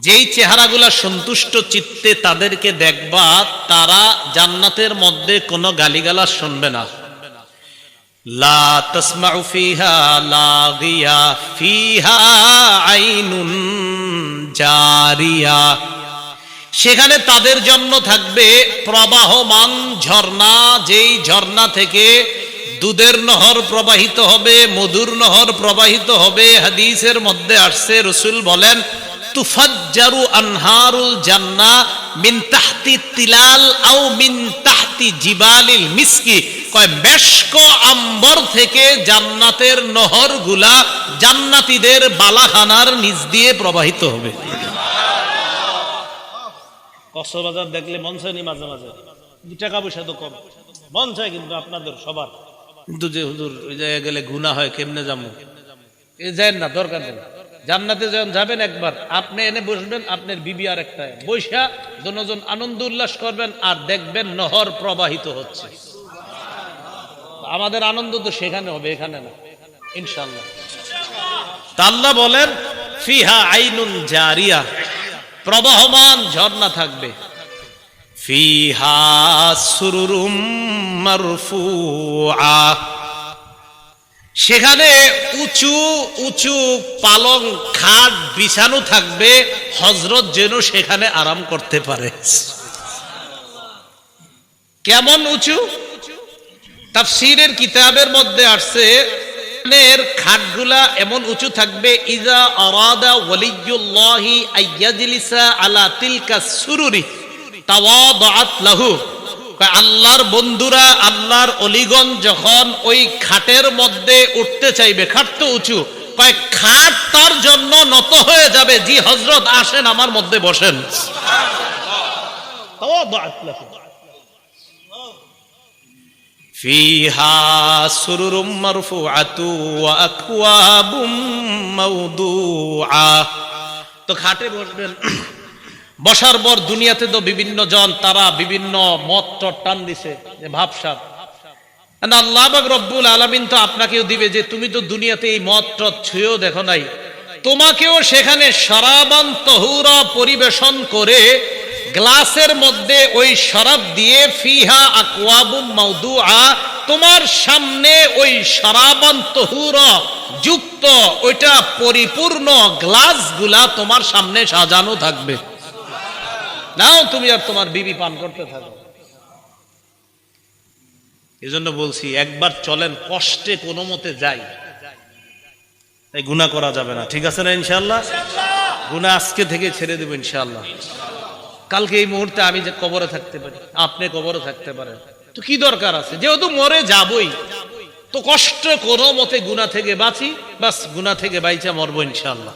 যেই চেহারাগুলা সন্তুষ্ট চিত্তে তাদেরকে দেখবা, তারা জান্নাতের মধ্যে কোনো গালিগালাজ শুনবে না। লা তাসমাউ ফিহা লাগিয়া ফিহা আইনুন জারিয়া, সেখানে তাদের জন্য থাকবে প্রবাহমান ঝর্ণা, যেই ঝর্ণা থেকে দুধের নহর প্রবাহিত হবে, মধুর নহর প্রবাহিত হবে। হাদিসের মধ্যে আসছে, রাসূল বলেন, তুফাজ্জারু আনহারুল জান্নাহ মিন তাহতি তিলাল আও মিন তাহতি জিবালিল মিসকি, কয় মেশক আম্বর থেকে জান্নাতের নহরগুলা জান্নাতীদের বালাখানার নিচ দিয়ে প্রবাহিত হবে। কক্সবাজার দেখলে মন চায়নি মাঝে মাঝে, টাকা পয়সা তো কম, মন চায় কিন্তু আপনাদের সবার, কিন্তু যে হুজুর ওই জায়গায় গেলে গুনাহ হয়, কেমনে যাবো, এ যায় না, দরকার নেই। জান্নাতে যখন যাবেন একবার আপনি এনে বসবেন, আপনার বিবি আর একটা বৈশা দুজন আনন্দ উল্লাস করবেন আর দেখবেন নহর প্রবাহিত হচ্ছে। আমাদের আনন্দ তো সেখানে হবে, এখানে না, ইনশাআল্লাহ। তা আল্লাহ বলেন ফিহা আইনুন জারিয়া, প্রবাহমান ঝর্ণা থাকবে। ফিহা সুরুরুম মারফুআ, সেখানে উঁচু উঁচু পালং খাট বিছানো থাকবে, হযরত যেন সেখানে আরাম করতে পারে। কেমন উঁচু? তাফসীরের কিতাবের মধ্যে আসছে এর খাটগুলা এমন উঁচু থাকবে, ইজা আরাদা ওয়ালিয়ুল্লাহি আইয়াজলিসা আলা তিলকা সুরুরি তাওয়াদাআত লাহু, আল্লাহর বন্ধুরা, আল্লাহর অলিগণ যখন ওই খাটের মধ্যে উঠতে চাইবে, খাট তো উঁচু, কয় খাট তার জন্য নত হয়ে যাবে, জি হযরত আসেন আমার মধ্যে বসেন। তাওয়াদাআত লাহু ফিহা সুরুরুম মারফুআতু ওয়া আকওয়াবুম মাওদুআ। তো খাটে বসবেন, বসার পর দুনিয়াতে তো বিভিন্ন জন তারা বিভিন্ন মত টান দিছে যে ভাবসাব, আল্লাহ পাক রব্বুল আলামিন তো আপনাকেও দিবে যে তুমি তো দুনিয়াতে এই মত টত ছুঁয়েও দেখো নাই, তোমাকেও সেখানে শরাবান তহুরা পরিবেশন করে গ্লাসের মধ্যে ওই শরাব দিয়ে ফিহা আকওয়াবুম মাওদুআ, তোমার সামনে ওই শরাবান তহুরা যুক্ত ওইটা পরিপূর্ণ গ্লাসগুলা তোমার সামনে সাজানো থাকবে। নাও তুমি আর তোমার বিবি পান করতে থাকো। এজন্য বলছি একবার চলেন, কষ্টে কোনো মতে যাই, তাই গুনাহ করা যাবে না, ঠিক আছে না? ইনশাআল্লাহ গুনাহ আজকে থেকে ছেড়ে দেব ইনশাআল্লাহ। কালকে এই মুহূর্তে আমি যে কবরে থাকতে পারি, আপনি কবরে থাকতে পারেন, তো কি দরকার আছে? যেহেতু মরে যাবই, তো কষ্ট কোনো মতে গুনাহ থেকে বাঁচি, বাস গুনাহ থেকে বাইচা মরবো ইনশাআল্লাহ।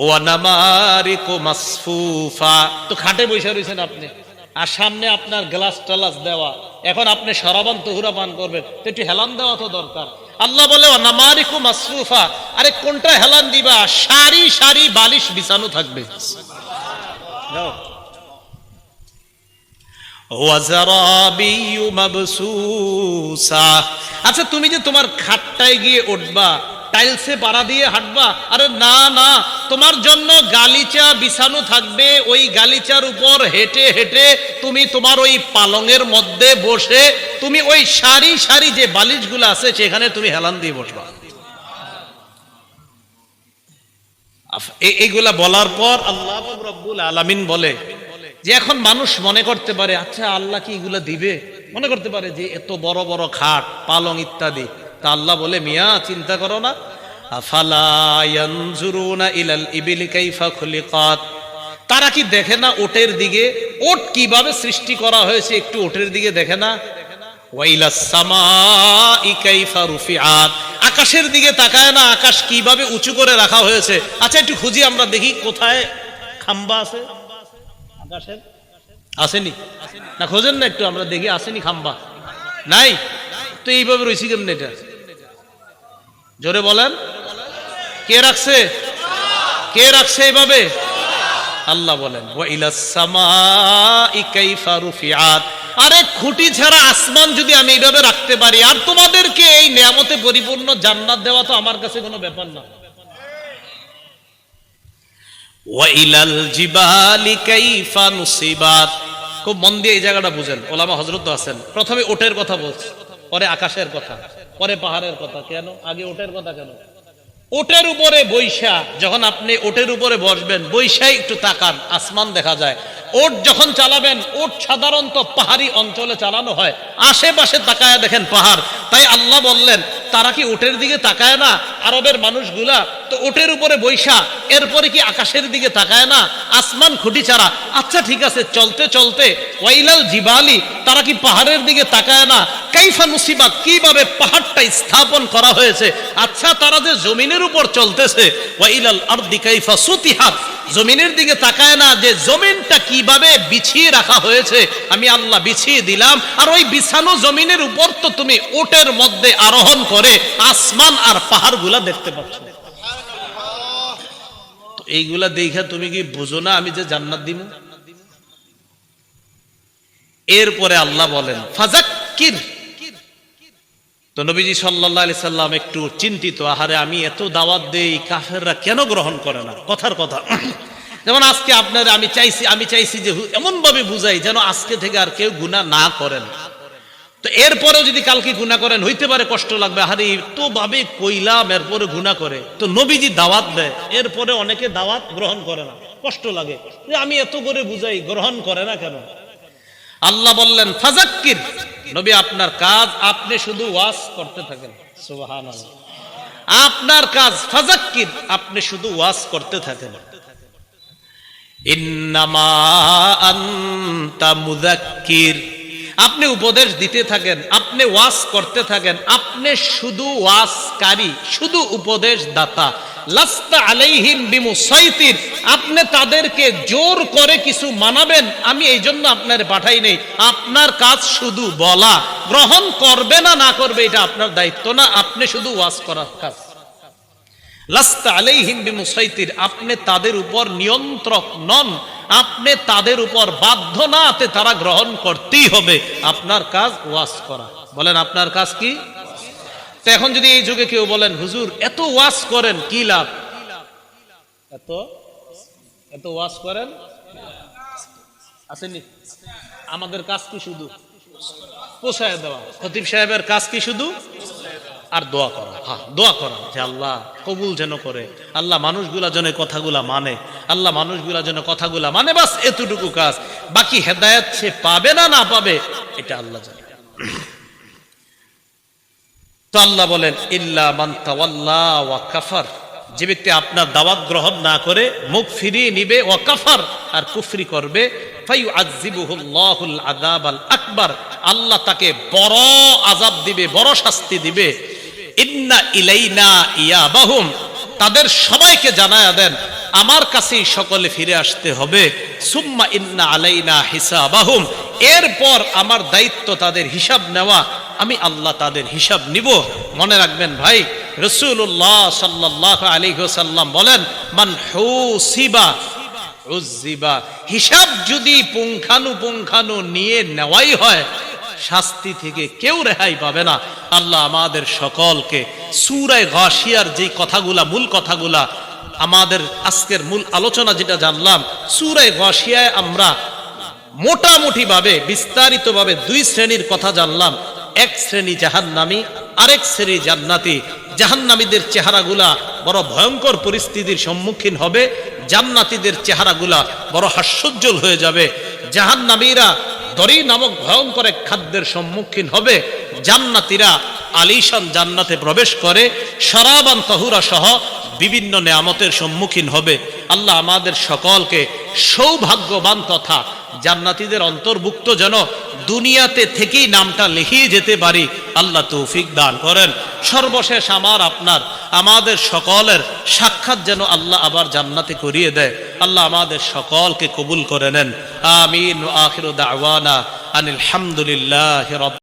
ওয়ানামারিকু মাসফুফা, তো খাটে বসে রয়েছেন আপনি, আর সামনে আপনার গ্লাস টালাস দেওয়া, এখন আপনি শরাবান তহুরা পান করবেন, তো একটু হেলান দেওয়া তো দরকার। আল্লাহ বলে ওয়ানামারিকু মাসফুফা, আরে কোনটা হেলান দিবা? সারি সারি বালিশ বিছানো থাকবে। ওয়াজারাবিয়্যু মাবসুসা, আচ্ছা তুমি যে তোমার খাটটায় গিয়ে উঠবা, টাইলসে পাড়া দিয়ে হাঁটবা, আরে না না, তোমার জন্য গালিচা বিছানো থাকবে, ওই গালিচার উপর হেঁটে হেঁটে তুমি তোমার ওই পালঙের মধ্যে বসে তুমি ওই সারি সারি যে বালিশগুলো আছে সেখানে তুমি হেলান দিয়ে বসবা। এইগুলা বলার পর আল্লাহ পাক রব্বুল আলামিন বলে যে এখন মানুষ মনে করতে পারে, আচ্ছা আল্লাহ কি এগুলা দিবে? মনে করতে পারে যে এত বড় বড় খাট পালং ইত্যাদি। তা আল্লাহ বলে, মিয়া চিন্তা করো না, আফালা ইয়ানজুরুনা ইলাল ইবিলি কাইফা খুলিকাত, তারা কি দেখে না ওটের দিকে, ওট কিভাবে সৃষ্টি করা হয়েছে, একটু ওটের দিকে দেখে না? ওয়াইলাস সামাই কাইফা রুফিআত, আকাশের দিকে তাকায় না, আকাশ কিভাবে উঁচু করে রাখা হয়েছে? আচ্ছা একটু খুঁজি আমরা দেখি কোথায় খাম্বা আছে আকাশের, আসেনি না? খোঁজেন না একটু, আমরা দেখি আসেনি খাম্বা, নাই তো এইভাবে রয়েছি কেমন? এটা জোরে বলেন, কে রাখছে? কে রাখছে এইভাবে? আল্লাহ বলেন ওয়াইলাস সামাই কাইফা রুফিআত, আরে খুঁটি ছাড়া আসমান যদি আমি এইভাবে রাখতে পারি, আর তোমাদেরকে এই নিয়ামতে পরিপূর্ণ জান্নাত দেওয়া তো আমার কাছে কোনো ব্যাপার না। ওয়াইলাল জিবালি কাইফা নুসিবাত, খুব মন দিয়ে এই জায়গাটা বুঝেন, ওলামা হযরত আছেন। প্রথমে ওটের কথা বলছে, পরে আকাশের কথা, পরে পাহাড়ের কথা। কেন আগে ওটের কথা কেন? ওটের উপরে বৈশা, যখন আপনি ওটের উপরে বসবেন, বৈশাই একটু তাকান, আসমান দেখা যায়। ওট যখন চালাবেন, ওট সাধারণত পাহাড়ি অঞ্চলে চালানো হয়, আশেপাশে তাকায় দেখেন পাহাড়। তাই আল্লাহ বললেন তারা কি ওটের দিকে তাকায় না? আরবের মানুষগুলা তো ওটের উপরে বৈশা, এরপরে কি আকাশের দিকে তাকায় না, আসমান খুঁটি ছাড়া? আচ্ছা ঠিক আছে, চলতে চলতে ওয়াইলাল জিবালি, তারা কি পাহাড়ের দিকে তাকায় না? কাইফা নুসিবাত, কিভাবে পাহাড়টা স্থাপন করা হয়েছে? আচ্ছা তারা যে জমিনের উপর চলতেছে, ওয়াইলাল আরদি কাইফা সুতিহাত, জমিনের দিকে তাকায় না যে জমিনটা কিভাবে বিছিয়ে রাখা হয়েছে, আমি আল্লাহ বিছিয়ে দিলাম। আর ওই বিছানো জমিনের উপর তো তুমি ওটের মধ্যে আরোহণ করে আসমান আর পাহাড়গুলা দেখতে পাচ্ছ। তো এইগুলা দেখা তুমি কি বুঝো না আমি যে জান্নাত দিব? এরপরে আল্লাহ বলেন ফাযাক্কির। তো নবীজি সাল্লাল্লাহু আলাইহি সাল্লাম একটু চিন্তিত, আহারে আমি এত দাওয়াত দেই, কাফেররা কেন গ্রহণ করে না? কথার কথা, যেমন আজকে আপনারা আমি চাইছি যে এমন ভাবে বুঝাই যেন আজকে থেকে আর কেউ গুনাহ না করেন। তো এরপরেও যদি কালকে গুনাহ করেন হইতে পারে কষ্ট লাগবে, আহারে তো ভাবে কইলাম এরপরে গুনাহ করে। তো নবীজি দাওয়াত দেয়, এরপরে অনেকে দাওয়াত গ্রহণ করে না, কষ্ট লাগে যে আমি এত করে বুঝাই, গ্রহণ করে না কেন? আল্লাহ বললেন ফাযাক্কির, নবী আপনার কাজ আপনি শুধু ওয়াজ করতে থাকেন। সুবহানাল্লাহ, আপনার কাজ ফাযাক্কির, আপনি শুধু ওয়াজ করতে থাকেন। ইন্নামা আনতা মুযাক্কির, আপনি উপদেশ দিতে থাকেন, আপনি ওয়াজ করতে থাকেন, আপনি শুধু ওয়াজকারী, শুধু উপদেশ দাতা। লাস্তা আলাইহিম বিমুসাইতির, আপনি তাদেরকে জোর করে কিছু মানাবেন আমি এই জন্য আপনার পাঠাই নেই। আপনার কাজ শুধু বলা, গ্রহণ করবে না না করবে এটা আপনার দায়িত্ব না, আপনি শুধু ওয়াজ করার কাজ। লাস্তা আলাইহিম বিমুসাইতির, আপনি তাদের উপর নিয়ন্ত্রক নন, আপনি তাদের উপর বাধ্য না, তারা গ্রহণ করতেই হবে। আপনার কাজ ওয়াজ করা। বলেন আপনার কাজ কি? তো এখন যদি এই যুগে কেউ বলেন হুজুর এত ওয়াজ করেন কি লাভ, এত ওয়াজ করেন আসেনি, আমাদের কাজ কি শুধু পৌঁছায় দেওয়া? খতিব সাহেবের কাজ কি শুধু? আর দোয়া করা। হ্যাঁ, দোয়া করা যে আল্লাহ কবুল যেন করে, আল্লাহ মানুষগুলা যেন কথাগুলা মানে, আল্লাহ মানুষগুলা যেন কথাগুলা মানে, বাস এতটুকু কাজ। বাকি হেদায়েত সে পাবে না না পাবে এটা আল্লাহ জানে। তো আল্লাহ বলেন ইল্লা মান তাওয়াল্লা ওয়া কাফার, যে ব্যক্তি আপনার দাওয়াত গ্রহণ না করে মুখ ফিরিয়ে নিবে, ওয়া কাফার আর কুফরি করবে, ফায়ুআযিবুহুল্লাহুল আযাবাল আকবার, আল্লাহ তাকে বড় আযাব দিবে, বড় শাস্তি দিবে। ইন্না ইলাইনা ইয়াবাহুম, তাদের সবাইকে জানায়া দেন আমার কাছেই সকলে ফিরে আসতে হবে। সুম্মা ইন্না আলাইনা হিসাবাহুম, এরপর আমার দায়িত্ব তাদের হিসাব নেওয়া, আমি আল্লাহ তাদের হিসাব নিব। মনে রাখবেন ভাই, রাসূলুল্লাহ সাল্লাল্লাহু আলাইহি ওয়াসাল্লাম বলেন মান হুসিবা উযিবা, হিসাব যদি পুঙ্খানু নিয়ে নেওয়াই হয় শাস্তি থেকে কেউ রেহাই পাবে না। আল্লাহ আমাদের সকলকে সূরা গাশিয়ার যে কথাগুলা, মূল কথাগুলা, আমাদের আজকের মূল আলোচনা যেটা জানলাম, সূরা গাশিয়ায় আমরা মোটামুটি ভাবে বিস্তারিত ভাবে দুই শ্রেণীর কথা জানলাম। এক শ্রেণী জাহান্নামী, আরেক শ্রেণী জান্নাতি। জাহান্নামীদের চেহারাগুলা বড় ভয়ঙ্কর পরিস্থিতির সম্মুখীন হবে, জান্নাতীদের চেহারাগুলা বড় হাস্যোজ্জ্বল হয়ে যাবে। জাহান্নামীরা দরি নামক ভয়ঙ্কর এক খাদ্যের সম্মুখীন হবে, জান্নাতীরা আলিশান জান্নাতে প্রবেশ করে শরাবান তাহুরা সহ বিভিন্ন নেয়ামতের সম্মুখীন হবে। আল্লাহ আমাদের সকলকে সৌভাগ্যবান তথা জান্নাতীদের অন্তর্ভুক্ত যেন দুনিয়াতে থেকেই নামটা লিখিয়ে যেতে পারি, আল্লাহ তৌফিক দান করেন। সর্বশেষ আমাদের সকলের সাক্ষাৎ যেন আল্লাহ আবার জান্নাতে করিয়ে দেয়। আল্লাহ আমাদের সকলকে কবুল করে নেন। আমিন। আখিরু দাওয়ানা আনিল হামদুলিল্লাহি রাব্বিল